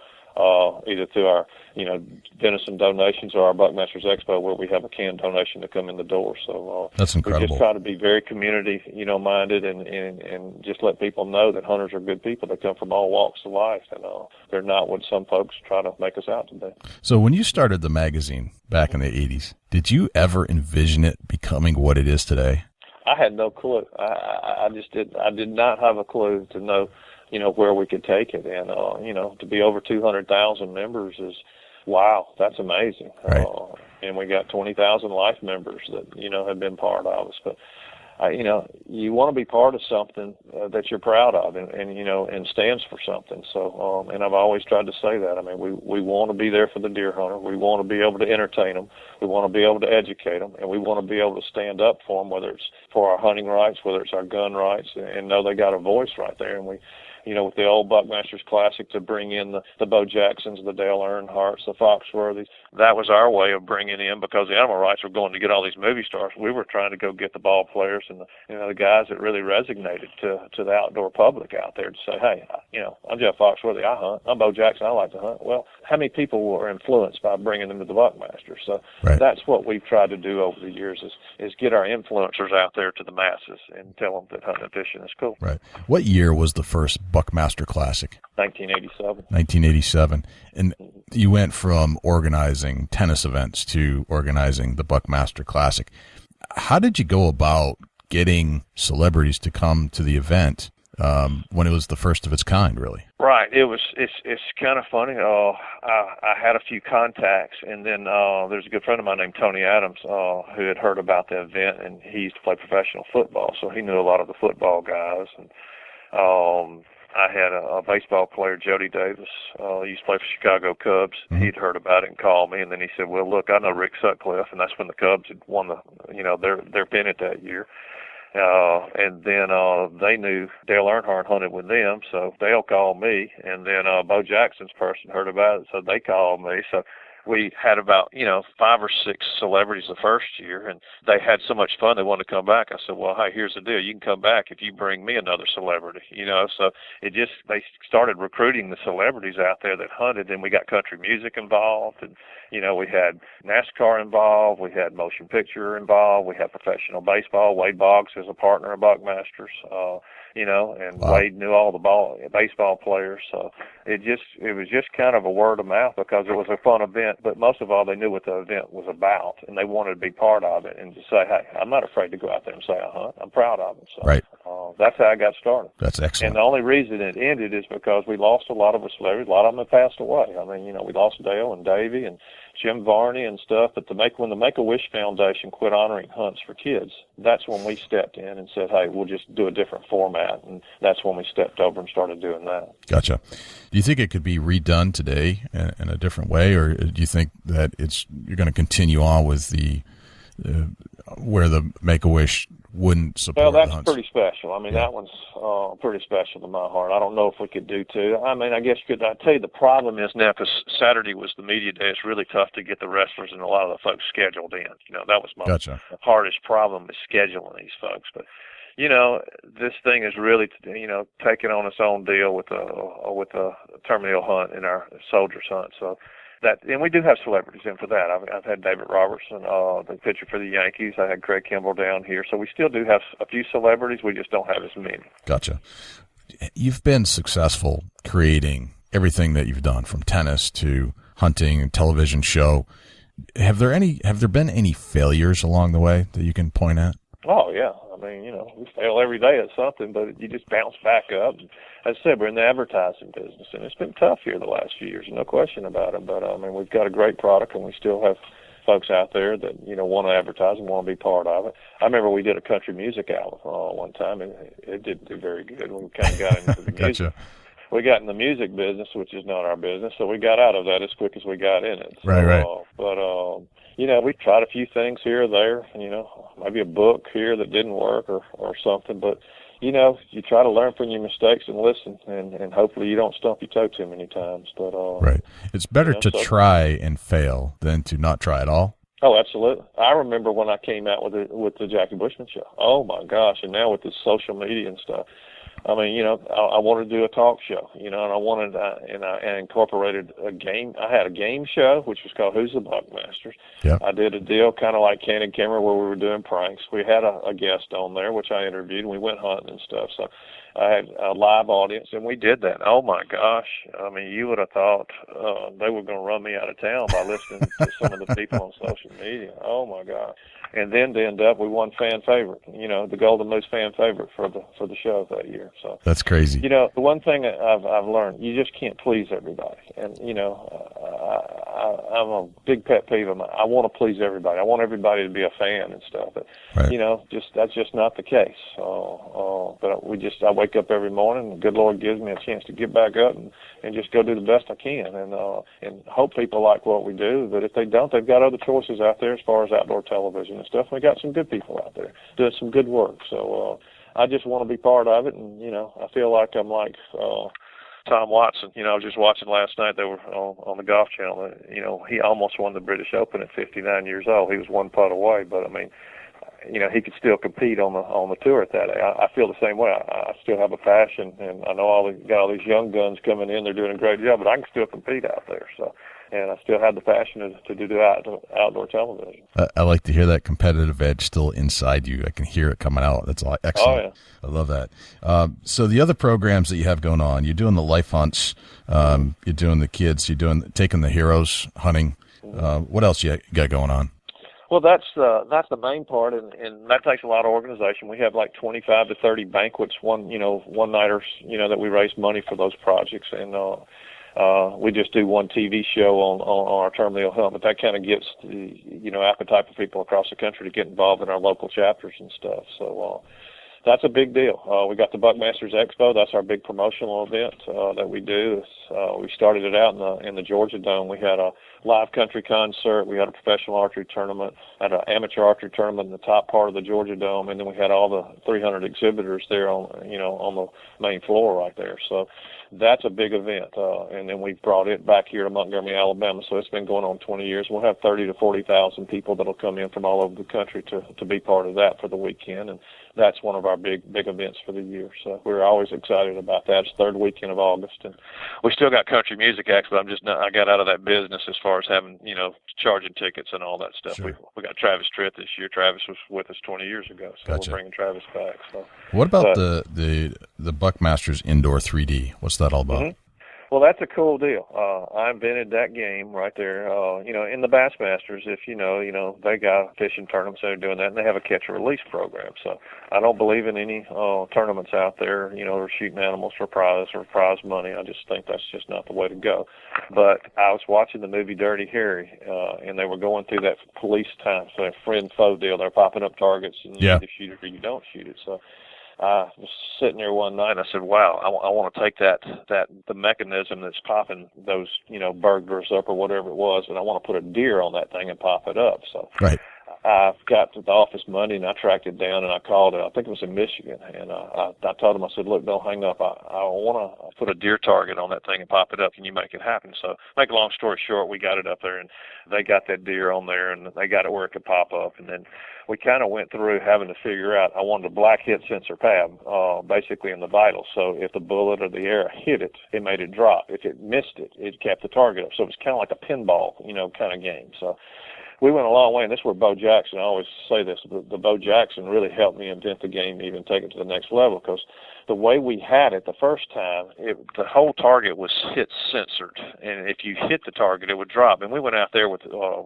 either through our, you know, venison donations or our Buckmasters Expo, where we have a canned donation to come in the door. So that's incredible. We just try to be very community, you know, minded, and just let people know that hunters are good people. They come from all walks of life, and they're not what some folks try to make us out to be. So when you started the magazine back in the 80s, did you ever envision it becoming what it is today? I had no clue. I did not have a clue to know, you know, where we could take it. And, you know, to be over 200,000 members is, wow, that's amazing. Right. And we got 20,000 life members that, you know, have been part of us. But, you know, you want to be part of something that you're proud of and, you know, and stands for something. So, and I've always tried to say that. I mean, we want to be there for the deer hunter. We want to be able to entertain them. We want to be able to educate them. And we want to be able to stand up for them, whether it's for our hunting rights, whether it's our gun rights, and know they got a voice right there. And we, you know, with the old Buckmasters Classic, to bring in the Bo Jacksons, the Dale Earnhardts, the Foxworthys. That was our way of bringing in, because the animal rights were going to get all these movie stars. We were trying to go get the ball players and the guys that really resonated to the outdoor public out there, to say, hey, you know, I'm Jeff Foxworthy, I hunt. I'm Bo Jackson, I like to hunt. Well, how many people were influenced by bringing them to the Buckmasters? So that's what we've tried to do over the years, is get our influencers out there to the masses and tell them that hunting and fishing is cool. Right. What year was the first Buckmaster Classic? 1987. 1987. And you went from organizing tennis events to organizing the Buckmaster Classic. How did you go about getting celebrities to come to the event when it was the first of its kind, really? Right. It's kind of funny. I had a few contacts, and then there's a good friend of mine named Tony Adams who had heard about the event, and he used to play professional football, so he knew a lot of the football guys. And I had a baseball player, Jody Davis, used to play for Chicago Cubs. Mm-hmm. He'd heard about it and called me, and then he said, well, look, I know Rick Sutcliffe, and that's when the Cubs had won their pennant that year. And then they knew Dale Earnhardt hunted with them, so Dale called me, and then Bo Jackson's person heard about it, so they called me. So we had about, 5 or 6 celebrities the first year, and they had so much fun they wanted to come back. I said, well, hey, here's the deal. You can come back if you bring me another celebrity, So they started recruiting the celebrities out there that hunted, and we got country music involved, and, we had NASCAR involved, we had motion picture involved, we had professional baseball. Wade Boggs is a partner of Buckmasters, and wow. Wade knew all the baseball players. So it was just kind of a word of mouth, because it was a fun event, but most of all, they knew what the event was about, and they wanted to be part of it and to say, hey, I'm not afraid to go out there and say I hunt. I'm proud of it. So right. That's how I got started. That's excellent. And the only reason it ended is because we lost a lot of our celebrities. A lot of them have passed away. I mean, we lost Dale and Davey and Jim Varney and stuff, but when the Make-A-Wish Foundation quit honoring hunts for kids, that's when we stepped in and said, hey, we'll just do a different format, and that's when we stepped over and started doing that. Gotcha. Do you think it could be redone today in a different way, or do you think that you're going to continue on with the where the Make-A-Wish wouldn't support Well, that's the hunts? Pretty special. I mean, That one's pretty special to my heart. I don't know if we could do two. I mean, I guess I tell you the problem is now, because Saturday was the media day, it's really tough to get the wrestlers and a lot of the folks scheduled in. That was my Gotcha. hardest problem, is scheduling these folks. But this thing is really, taking on its own deal with a terminal hunt in our soldiers hunt. So and we do have celebrities in for that. I've had David Robertson, the pitcher for the Yankees. I had Craig Kimbrell down here. So we still do have a few celebrities. We just don't have as many. Gotcha. You've been successful creating everything that you've done, from tennis to hunting and television show. Have there been any failures along the way that you can point at? Oh, yeah. I mean, we fail every day at something, but you just bounce back up. As I said, we're in the advertising business, and it's been tough here the last few years, no question about it. But, we've got a great product, and we still have folks out there that, want to advertise and want to be part of it. I remember we did a country music album one time, and it didn't do very good. We kind of got into the music. We got in the music business, which is not our business, so we got out of that as quick as we got in it. So, right. But we tried a few things here or there, maybe a book here that didn't work or something, but you try to learn from your mistakes and listen, and hopefully you don't stump your toe too many times. But right, it's better to try and fail than to not try at all. Oh, absolutely. I remember when I came out with the Jackie Bushman show. Oh my gosh! And now with the social media and stuff, I mean, I wanted to do a talk show, and I wanted, and I incorporated a game. I had a game show, which was called Who's the Buckmasters. Yep. I did a deal kind of like Candid Camera where we were doing pranks. We had a guest on there, which I interviewed, and we went hunting and stuff. So I had a live audience, and we did that. Oh, my gosh. I mean, you would have thought they were going to run me out of town by listening to some of the people on social media. Oh, my gosh. And then to end up, we won fan favorite, the Golden Moose fan favorite for the show that year. So that's crazy. The one thing I've learned, you just can't please everybody. And, I'm a big pet peeve of mine. I want to please everybody. I want everybody to be a fan and stuff. But, right. That's just not the case. But I wake up every morning, and the good Lord gives me a chance to get back up and just go do the best I can, and hope people like what we do. But if they don't, they've got other choices out there as far as outdoor television and stuff. We got some good people out there doing some good work. So I just want to be part of it, and I feel like I'm like Tom Watson. I was just watching last night. They were on the Golf Channel. He almost won the British Open at 59 years old. He was one putt away, but I mean, he could still compete on the tour at that age. I feel the same way. I still have a passion, and I know got all these young guns coming in. They're doing a great job, but I can still compete out there. So, and I still have the passion to do the outdoor television. I like to hear that competitive edge still inside you. I can hear it coming out. That's excellent. Oh, yeah. I love that. So the other programs that you have going on, you're doing the life hunts, you're doing the kids, you're taking the heroes hunting. What else you got going on? Well, that's the main part, and that takes a lot of organization. We have like 25 to 30 banquets, one-nighters, that we raise money for those projects, and we just do one TV show on our terminal hunt, but that kind of gets the appetite for people across the country to get involved in our local chapters and stuff. So that's a big deal. We got the Buckmasters Expo. That's our big promotional event that we do. We started it out in the Georgia Dome. We had a live country concert. We had a professional archery tournament, had an amateur archery tournament in the top part of the Georgia Dome, and then we had all the 300 exhibitors there on the main floor right there. So that's a big event. And then we've brought it back here to Montgomery, Alabama. So it's been going on 20 years. We'll have 30 to 40,000 people that'll come in from all over the country to be part of that for the weekend. And that's one of our big events for the year. So we're always excited about that. It's the third weekend of August, and we still got country music acts, but I got out of that business as far as having, charging tickets and all that stuff. Sure. We got Travis Tritt this year. Travis was with us 20 years ago, so Gotcha. We're bringing Travis back. So what about the Buckmasters Indoor 3D? What's that all about? Mm-hmm. Well, that's a cool deal. I invented that game right there. In the Bassmasters, if they got fishing tournaments that are doing that, and they have a catch and release program. So I don't believe in any tournaments out there, or shooting animals for prize or prize money. I just think that's just not the way to go. But I was watching the movie Dirty Harry, and they were going through that police time, so friend foe deal. They're popping up targets, and you either shoot it or you don't shoot it. So I was sitting there one night and I said, wow, I want to take the mechanism that's popping those, burglars up or whatever it was, and I want to put a deer on that thing and pop it up. So right. I got to the office Monday and I tracked it down and I called it. I think it was in Michigan. And I told him, I said, look, don't hang up. I want to put a deer target on that thing and pop it up. Can you make it happen? So make a long story short, we got it up there and they got that deer on there and they got it where it could pop up. And then we kind of went through having to figure out, I wanted a black hit sensor pad, basically in the vitals. So if the bullet or the arrow hit it, it made it drop. If it missed it, it kept the target up. So it was kind of like a pinball, kind of game. So we went a long way, and this is where Bo Jackson, I always say this, the Bo Jackson really helped me invent the game, even take it to the next level, because the way we had it the first time, the whole target was hit censored, and if you hit the target, it would drop. And we went out there with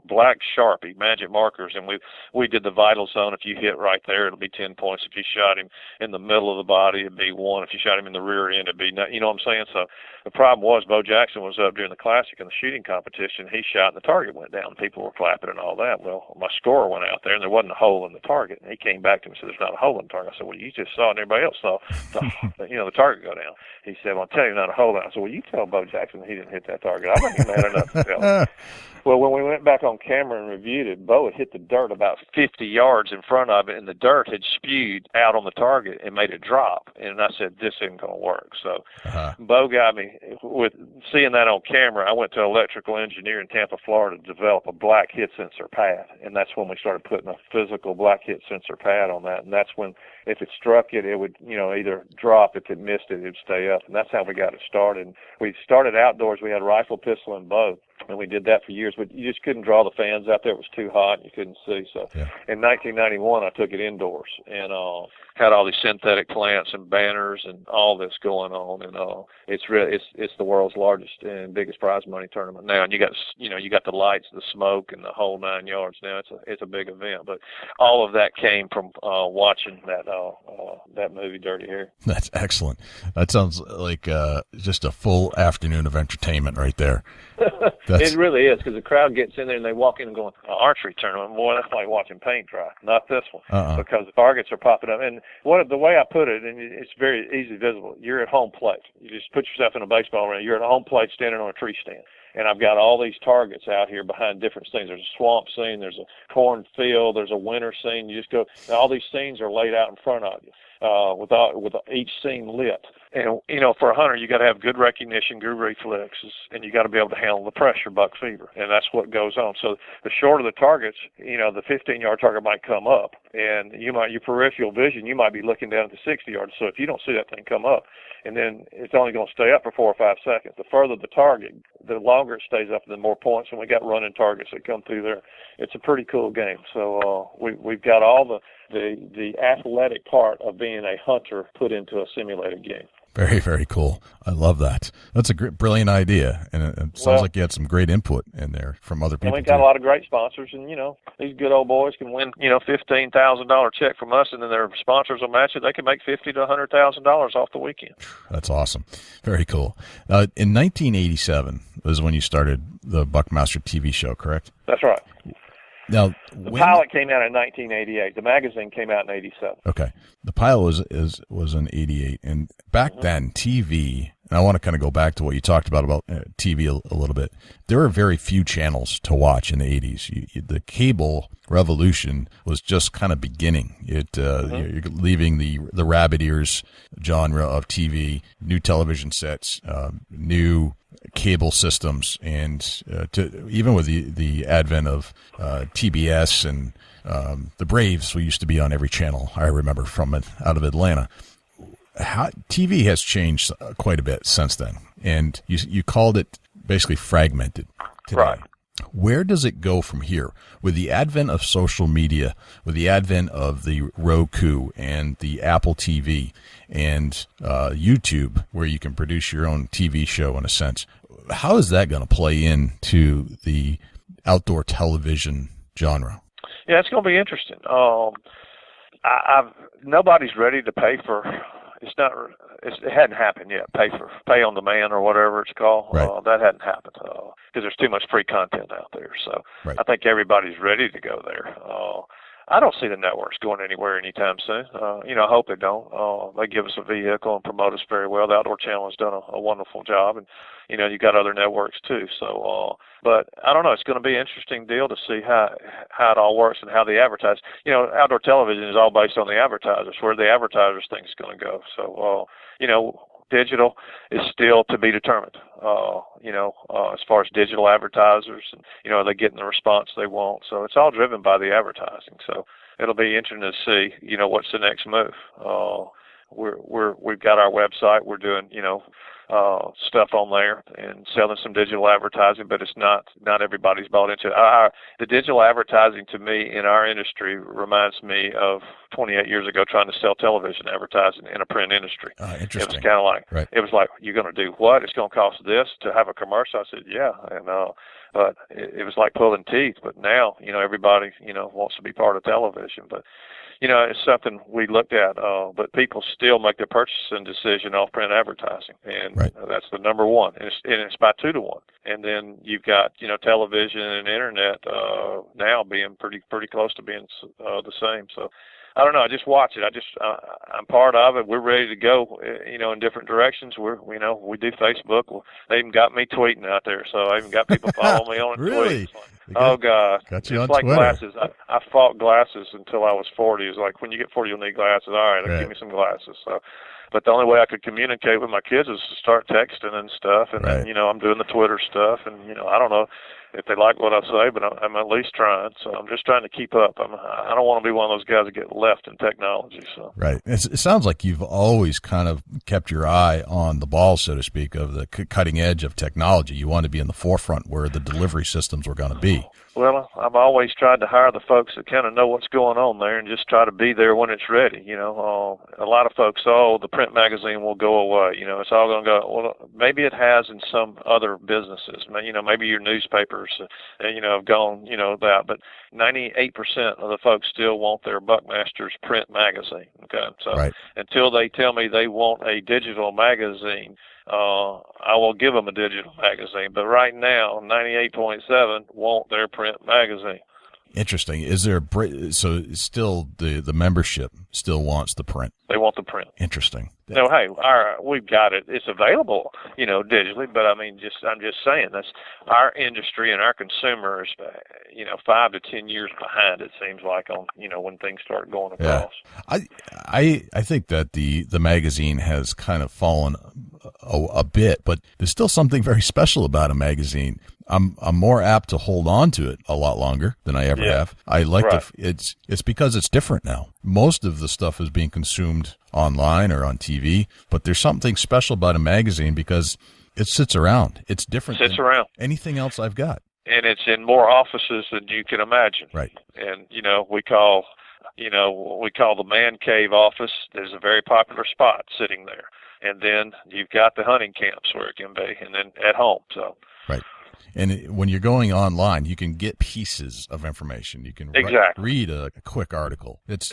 black Sharpie magic markers, and we did the vital zone. If you hit right there, it'll be 10 points. If you shot him in the middle of the body, it'd be 1. If you shot him in the rear end, it'd be, you know what I'm saying? So the problem was Bo Jackson was up during the Classic in the shooting competition. He shot, and the target went down. People were clapping and all that. Well, my scorer went out there, and there wasn't a hole in the target. And he came back to me and said, "There's not a hole in the target." I said, "Well, you just saw it, and everybody else saw the target go down." He said, "Well, I'm telling you, not a hole in it." I said, "Well, you tell Bo Jackson that he didn't hit that target. I'm not even had enough to tell him." Well, when we went back on camera and reviewed it, Bo had hit the dirt about 50 yards in front of it, and the dirt had spewed out on the target and made it drop. And I said, "This isn't going to work." So Bo got me with seeing that on camera. I went to an electrical engineer in Tampa, Florida, to develop a black hit sensor pad, and that's when we started putting a physical black hit sensor pad on that. And that's when, if it struck it, it would, either drop. If it missed it, it would stay up. And that's how we got it started. And we started outdoors. We had rifle, pistol, and bow. And we did that for years, but you just couldn't draw the fans out there. It was too hot, and you couldn't see. So in 1991, I took it indoors and had all these synthetic plants and banners and all this going on. And it's the world's largest and biggest prize money tournament now. And you got the lights, the smoke, and the whole 9 yards. Now it's a big event. But all of that came from watching that movie, Dirty Harry. That's excellent. That sounds like just a full afternoon of entertainment right there. It really is, because the crowd gets in there and they walk in and going, "Archery tournament, boy, that's like watching paint dry." Not this one, because the targets are popping up. And the way I put it, and it's very easy visible, you're at home plate. You just put yourself in a baseball arena. You're at a home plate standing on a tree stand. And I've got all these targets out here behind different scenes. There's a swamp scene, there's a cornfield, there's a winter scene. You just go, all these scenes are laid out in front of you, with each scene lit. And, for a hunter, you got to have good recognition, good reflexes, and you got to be able to handle the pressure, buck fever. And that's what goes on. So the shorter the targets, the 15-yard target might come up, and your peripheral vision, you might be looking down at the 60 yards. So if you don't see that thing come up, and then it's only going to stay up for 4 or 5 seconds. The further the target, the longer it stays up, the more points. And we got running targets that come through there. It's a pretty cool game. So we've got all the athletic part of being a hunter put into a simulated game. Very, very cool. I love that. That's a brilliant idea, and it sounds like you had some great input in there from other people. And we've got a lot of great sponsors, and these good old boys can win $15,000 check from us, and then their sponsors will match it. They can make $50,000 to $100,000 off the weekend. That's awesome. Very cool. In 1987 was when you started the Buckmaster TV show, correct? That's right. Now, the pilot came out in 1988. The magazine came out in 87. Okay. The pilot was in 88. And back then, TV, and I want to kind of go back to what you talked about TV a little bit. There were very few channels to watch in the 80s. The cable revolution was just kind of beginning. You're leaving the rabbit ears genre of TV, new television sets, new cable systems, and even with the advent of TBS and the Braves, we used to be on every channel. I remember out of Atlanta. TV has changed quite a bit since then, and you called it basically fragmented today. Right. Where does it go from here? With the advent of social media, with the advent of the Roku and the Apple TV and YouTube, where you can produce your own TV show in a sense, how is that going to play into the outdoor television genre? Yeah, it's going to be interesting. Nobody's ready to pay for. It hadn't happened yet. Pay on demand or whatever it's called. Right. That hadn't happened because there's too much free content out there. So right. I think everybody's ready to go there. I don't see the networks going anywhere anytime soon. I hope they don't. They give us a vehicle and promote us very well. The Outdoor Channel has done a wonderful job, and you got other networks too. So, but I don't know. It's going to be an interesting deal to see how it all works and how they advertise. Outdoor television is all based on the advertisers. Where the advertisers think it's going to go. So, digital is still to be determined. As far as digital advertisers, and are they getting the response they want? So it's all driven by the advertising. So it'll be interesting to see, what's the next move. We've got our website. We're doing, stuff on there and selling some digital advertising, but it's not everybody's bought into it. The digital advertising to me in our industry reminds me of 28 years ago trying to sell television advertising in a print industry. Interesting. It was kind of like, right. It was like, you're going to do what? It's going to cost this to have a commercial? I said, yeah. And, but it was like pulling teeth. But now, everybody, wants to be part of television. But, it's something we looked at. But people still make their purchasing decision off print advertising. And right. That's the number one. And it's by 2 to 1. And then you've got, television and internet now being pretty close to being the same. So, I don't know. I just watch it. I'm part of it. We're ready to go, in different directions. We do Facebook. They even got me tweeting out there. So I even got people following me on really? tweets. Oh, God. Got you it's on like Twitter. Glasses. I fought glasses until I was 40. It was like, when you get 40, you'll need glasses. All right, right. Give me some glasses. So, but the only way I could communicate with my kids is to start texting and stuff. And right. then, I'm doing the Twitter stuff. And, I don't know if they like what I say, but I'm at least trying. So I'm just trying to keep up. I don't want to be one of those guys that get left in technology. So right. It sounds like you've always kind of kept your eye on the ball, so to speak, of the cutting edge of technology. You want to be in the forefront where the delivery systems were going to be. Well, I've always tried to hire the folks that kind of know what's going on there and just try to be there when it's ready. A lot of folks, the print magazine will go away. It's all going to go. Well, maybe it has in some other businesses. Maybe your newspapers, have gone, that. But 98% of the folks still want their Buckmasters print magazine. Okay, so right. Until they tell me they want a digital magazine, I will give them a digital magazine. But right now, 98.7 want their print magazine. Interesting. Is there so still the membership still wants the print? They want the print. Interesting. No, hey, we've got it. It's available, digitally. But I'm just saying that's our industry and our consumers, 5 to 10 years behind. It seems like on when things start going across. Yeah. I think that the magazine has kind of fallen a bit, but there's still something very special about a magazine. I'm more apt to hold on to it a lot longer than I ever have. I like it's because it's different now. Most of the stuff is being consumed online or on TV, but there's something special about a magazine because it sits around. It's different than anything else I've got. And it's in more offices than you can imagine. Right. And we call the man cave office. There's a very popular spot sitting there. And then you've got the hunting camps where it can be, and then at home. So right. And when you're going online, you can get pieces of information. You can read a quick article. That's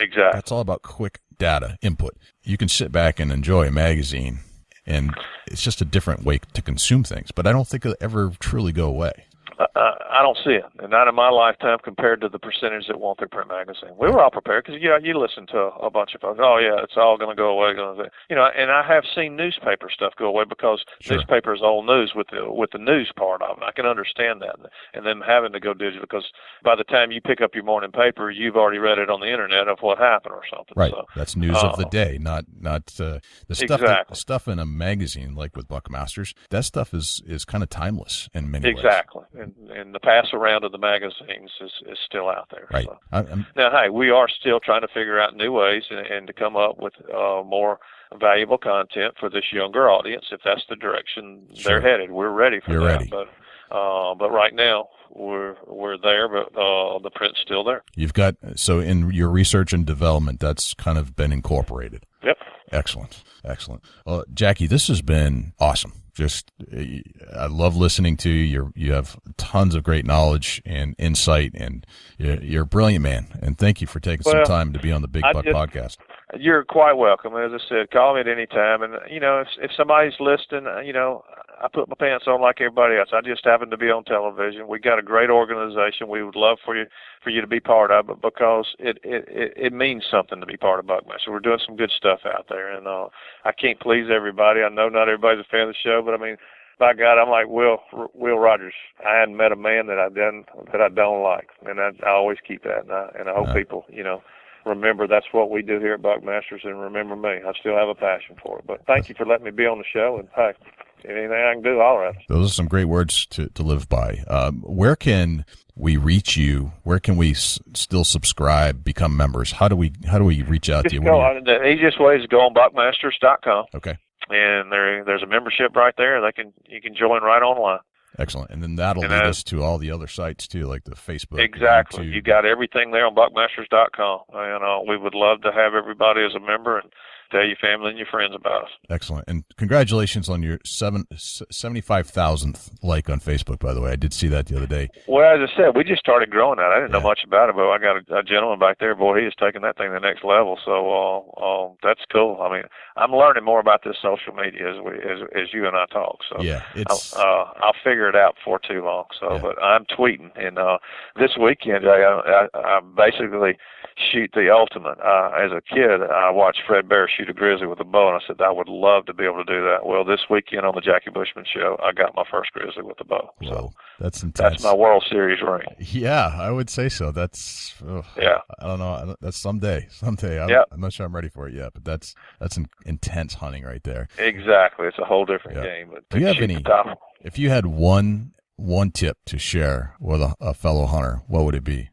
all about quick data input. You can sit back and enjoy a magazine, and it's just a different way to consume things. But I don't think it'll ever truly go away. I don't see it, and not in my lifetime compared to the percentage that want their print magazine. We were all prepared because you listen to a bunch of folks. Oh yeah, it's all going to go away. And I have seen newspaper stuff go away because newspaper is old news with the news part of it. I can understand that, and them having to go digital because by the time you pick up your morning paper, you've already read it on the internet of what happened or something. Right, so, that's news of the day, not the stuff. The stuff in a magazine like with Buckmasters. That stuff is kind of timeless in many ways. Exactly. And the pass around of the magazines is still out there. Right. So. Now, hey, we are still trying to figure out new ways and to come up with more valuable content for this younger audience. If that's the direction they're headed, we're ready for that. Ready. But right now we're there, but the print's still there. You've got in your research and development, that's kind of been incorporated. Yep. Excellent. Well, Jackie, this has been awesome. I love listening to you. You have tons of great knowledge and insight, and you're a brilliant man. And thank you for taking some time to be on the Big Buck Podcast. You're quite welcome. As I said, call me at any time. And, if somebody's listening, I put my pants on like everybody else. I just happen to be on television. We got a great organization. We would love for you to be part of it because it means something to be part of Buckmaster. We're doing some good stuff out there, and I can't please everybody. I know not everybody's a fan of the show, but I mean, by God, I'm like Will Rogers. I hadn't met a man that I don't like, and I always keep that. And I hope people, remember that's what we do here at Buckmasters, and remember me. I still have a passion for it. But thank you for letting me be on the show, and hey, anything I can do, all right. Those are some great words to live by. Where can we reach you? Where can we still subscribe, become members? How do we reach out to you? The easiest way is to go on Buckmasters.com. Okay. and there's a membership right there. You can join right online. Excellent. And then that'll lead us to all the other sites too, like the Facebook. Exactly. You got everything there on buckmasters.com. And we would love to have everybody as a member and tell your family and your friends about us. Excellent. And congratulations on your 75,000th like on Facebook, by the way. I did see that the other day. Well, as I said, we just started growing that. I didn't know much about it, but I got a gentleman back there. Boy, he is taking that thing to the next level. So that's cool. I mean, I'm learning more about this social media as you and I talk. So yeah, I'll figure it out before too long. So, but I'm tweeting, and this weekend I basically shoot the ultimate. As a kid, I watched Fred Bear shoot a grizzly with a bow, and I said I would love to be able to do that. Well, this weekend on the Jackie Bushman show, I got my first grizzly with a bow. Whoa, so that's intense. That's my World Series ring. Yeah, I would say so. That's I don't know. That's someday. I'm not sure I'm ready for it yet, but that's intense hunting right there. Exactly, it's a whole different game. But do you have any? If you had one tip to share with a fellow hunter, what would it be?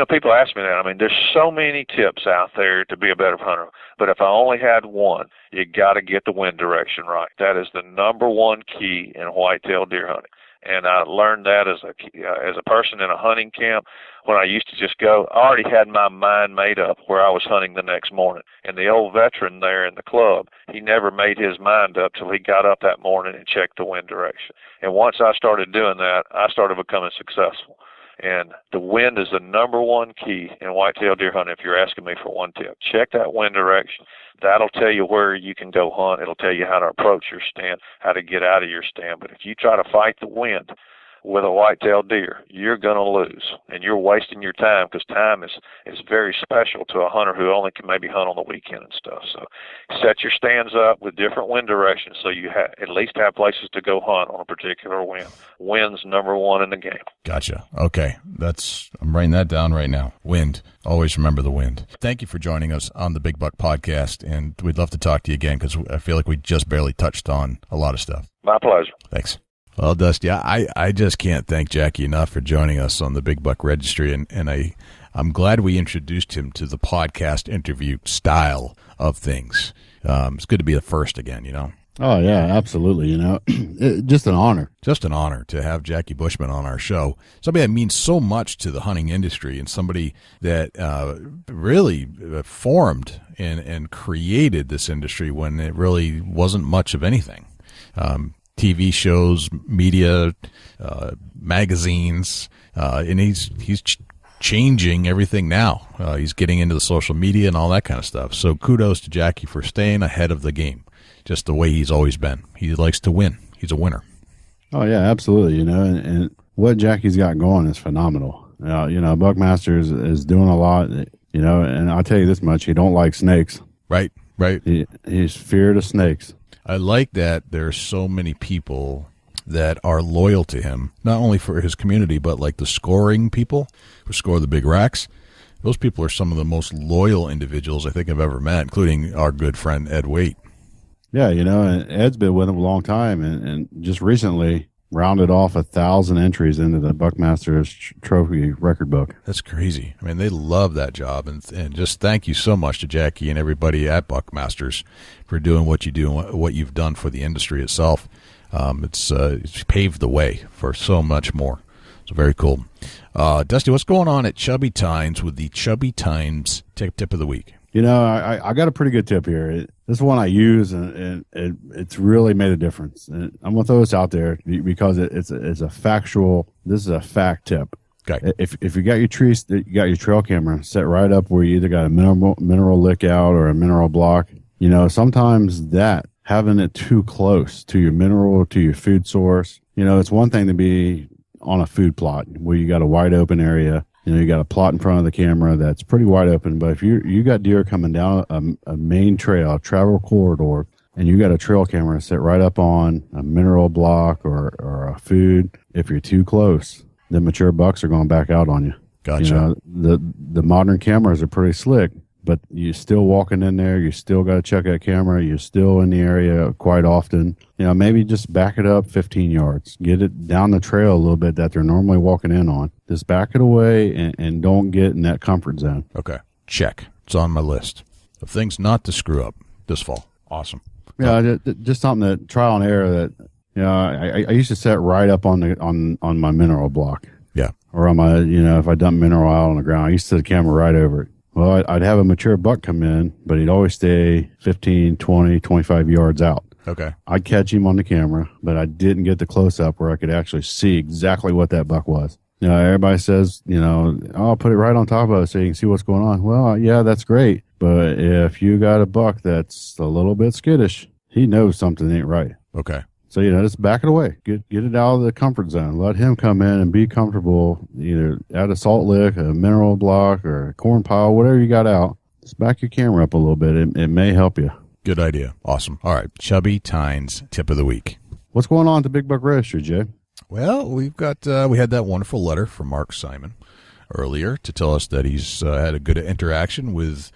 People ask me that. I mean, there's so many tips out there to be a better hunter. But if I only had one, you got to get the wind direction right. That is the number one key in whitetail deer hunting. And I learned that as a person in a hunting camp when I used to just go. I already had my mind made up where I was hunting the next morning. And the old veteran there in the club, he never made his mind up till he got up that morning and checked the wind direction. And once I started doing that, I started becoming successful. And the wind is the number one key in whitetail deer hunting. If you're asking me for one tip, check that wind direction. That'll tell you where you can go hunt. It'll tell you how to approach your stand, how to get out of your stand. But if you try to fight the wind with a whitetail deer, you're going to lose, and you're wasting your time, because time is very special to a hunter who only can maybe hunt on the weekend and stuff. So set your stands up with different wind directions so you at least have places to go hunt on a particular wind. Wind's number one in the game. Gotcha. Okay. I'm writing that down right now. Wind. Always remember the wind. Thank you for joining us on the Big Buck Podcast, and we'd love to talk to you again because I feel like we just barely touched on a lot of stuff. My pleasure. Thanks. Well, Dusty, I just can't thank Jackie enough for joining us on the Big Buck Registry, and I'm glad we introduced him to the podcast interview style of things. It's good to be the first again, Oh, yeah, absolutely. Just an honor. Just an honor to have Jackie Bushman on our show. Somebody that means so much to the hunting industry, and somebody that really formed and created this industry when it really wasn't much of anything. TV shows, media, magazines, and he's changing everything now. He's getting into the social media and all that kind of stuff. So kudos to Jackie for staying ahead of the game, just the way he's always been. He likes to win. He's a winner. Oh, yeah, absolutely. And what Jackie's got going is phenomenal. Buckmasters is doing a lot, and I'll tell you this much, he don't like snakes. Right. He's feared of snakes. I like that there's so many people that are loyal to him, not only for his community, but like the scoring people who score the big racks. Those people are some of the most loyal individuals I think I've ever met, including our good friend Ed Waite. Yeah, and Ed's been with him a long time, and just recently rounded off 1,000 entries into the Buckmasters Trophy record book. That's crazy. I mean, they love that job, and just thank you so much to Jackie and everybody at Buckmasters for doing what you do and what you've done for the industry itself. It's paved the way for so much more. It's very cool. Dusty, what's going on at Chubby Times with the Chubby Times tip of the week? I got a pretty good tip here. This is one I use, and it's really made a difference. And I'm going to throw this out there because it's a factual. This is a fact tip. Okay. If you got your trees, you got your trail camera set right up where you either got a mineral lick out or a mineral block. Sometimes that having it too close to your mineral, to your food source. It's one thing to be on a food plot where you got a wide open area. You got a plot in front of the camera that's pretty wide open. But if you got deer coming down a main trail, a travel corridor, and you got a trail camera set right up on a mineral block or a food, if you're too close, the mature bucks are going back out on you. Gotcha. The modern cameras are pretty slick, but you're still walking in there. You still got to check that camera. You're still in the area quite often. Maybe just back it up 15 yards. Get it down the trail a little bit that they're normally walking in on. Just back it away and don't get in that comfort zone. Okay. Check. It's on my list of things not to screw up this fall. Awesome. Yeah, just something that trial and error that, I used to set right up on my mineral block. Yeah. Or on my, if I dump mineral out on the ground, I used to set the camera right over it. Well, I'd have a mature buck come in, but he'd always stay 15, 20, 25 yards out. Okay. I'd catch him on the camera, but I didn't get the close-up where I could actually see exactly what that buck was. Everybody says, I'll put it right on top of it so you can see what's going on. Well, yeah, that's great. But if you got a buck that's a little bit skittish, he knows something ain't right. Okay. So, just back it away. Get it out of the comfort zone. Let him come in and be comfortable, either at a salt lick, a mineral block, or a corn pile, whatever you got out. Just back your camera up a little bit. It may help you. Good idea. Awesome. All right. Chubby Tines tip of the week. What's going on at the Big Buck Registry, Jay? Well, we had that wonderful letter from Mark Simon earlier to tell us that he's had a good interaction with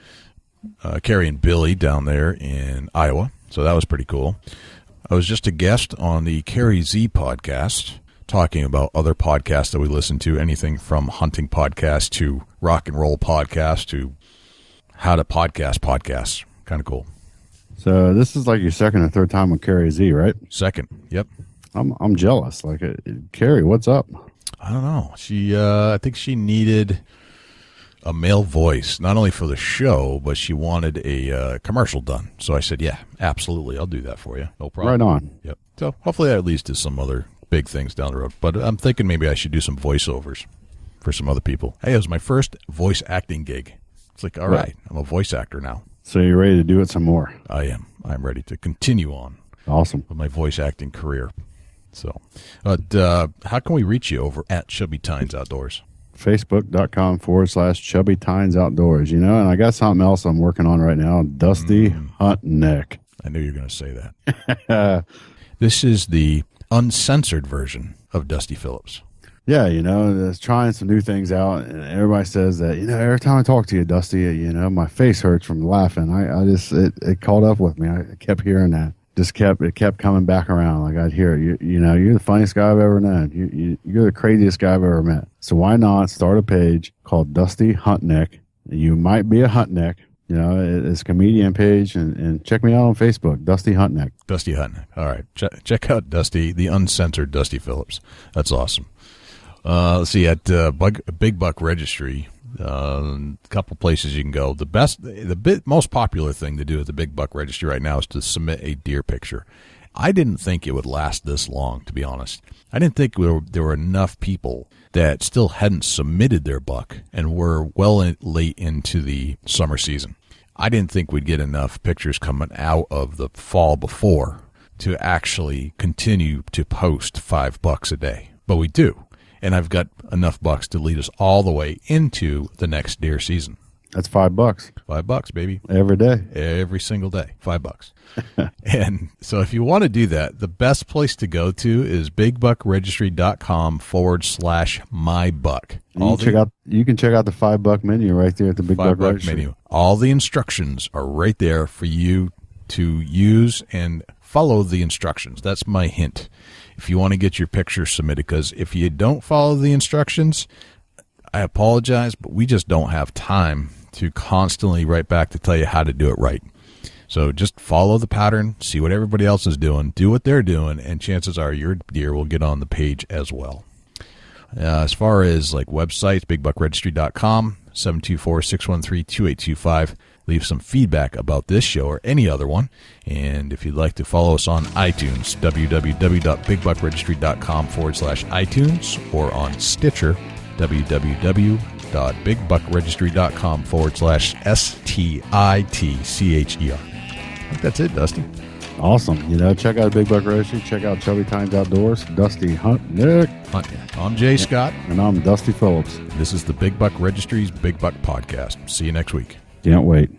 Carrie and Billy down there in Iowa. So that was pretty cool. I was just a guest on the Carrie Z podcast, talking about other podcasts that we listen to, anything from hunting podcasts to rock and roll podcasts to how to podcasts. Kind of cool. So this is like your second or third time with Carrie Z, right? Second. Yep. I'm jealous. Like, Carrie, what's up? I don't know. She, I think she needed a male voice, not only for the show, but she wanted a commercial done. So I said, yeah, absolutely. I'll do that for you. No problem. Right on. Yep. So hopefully that leads to some other big things down the road. But I'm thinking maybe I should do some voiceovers for some other people. Hey, it was my first voice acting gig. It's like, all right, I'm a voice actor now. So you're ready to do it some more? I am. I'm ready to continue on. Awesome. With my voice acting career. So, how can we reach you over at Chubby Tines Outdoors? Facebook.com/Chubby Tines Outdoors. And I got something else I'm working on right now. Dusty Hunt Neck. I knew you were going to say that. This is the uncensored version of Dusty Phillips. Yeah, just trying some new things out, and everybody says that, every time I talk to you, Dusty, my face hurts from laughing. It caught up with me. I kept hearing that. It kept coming back around. Like I'd hear it. You're the funniest guy I've ever known. You're the craziest guy I've ever met. So why not start a page called Dusty Hunt Neck? You might be a hunt neck. It's a comedian page, and check me out on Facebook, Dusty Hunt Neck. Dusty Hunt Neck. All right. Check out Dusty, the uncensored Dusty Phillips. That's awesome. Let's see, at Big Buck Registry, a couple places you can go. The most popular thing to do at the Big Buck Registry right now is to submit a deer picture. I didn't think it would last this long, to be honest. I didn't think there were enough people that still hadn't submitted their buck and were late into the summer season. I didn't think we'd get enough pictures coming out of the fall before to actually continue to post 5 bucks a day. But we do. And I've got enough bucks to lead us all the way into the next deer season. That's $5. $5, baby. Every day. Every single day. $5. And so if you want to do that, the best place to go to is bigbuckregistry.com/mybuck. You can check out the $5 menu right there at the Big Buck Registry. Menu. All the instructions are right there for you to use and follow the instructions. That's my hint. If you want to get your picture submitted, because if you don't follow the instructions, I apologize, but we just don't have time to constantly write back to tell you how to do it right. So just follow the pattern, see what everybody else is doing, do what they're doing, and chances are your deer will get on the page as well. As far as like websites, bigbuckregistry.com, 724-613-2825. Leave some feedback about this show or any other one. And if you'd like to follow us on iTunes, www.bigbuckregistry.com/iTunes, or on Stitcher, www.bigbuckregistry.com/STITCHER. I think that's it, Dusty. Awesome. Check out Big Buck Registry. Check out Chubby Tines Outdoors. Dusty Hunt Neck. I'm Jay Scott. And I'm Dusty Phillips. This is the Big Buck Registry's Big Buck Podcast. See you next week. Can't wait.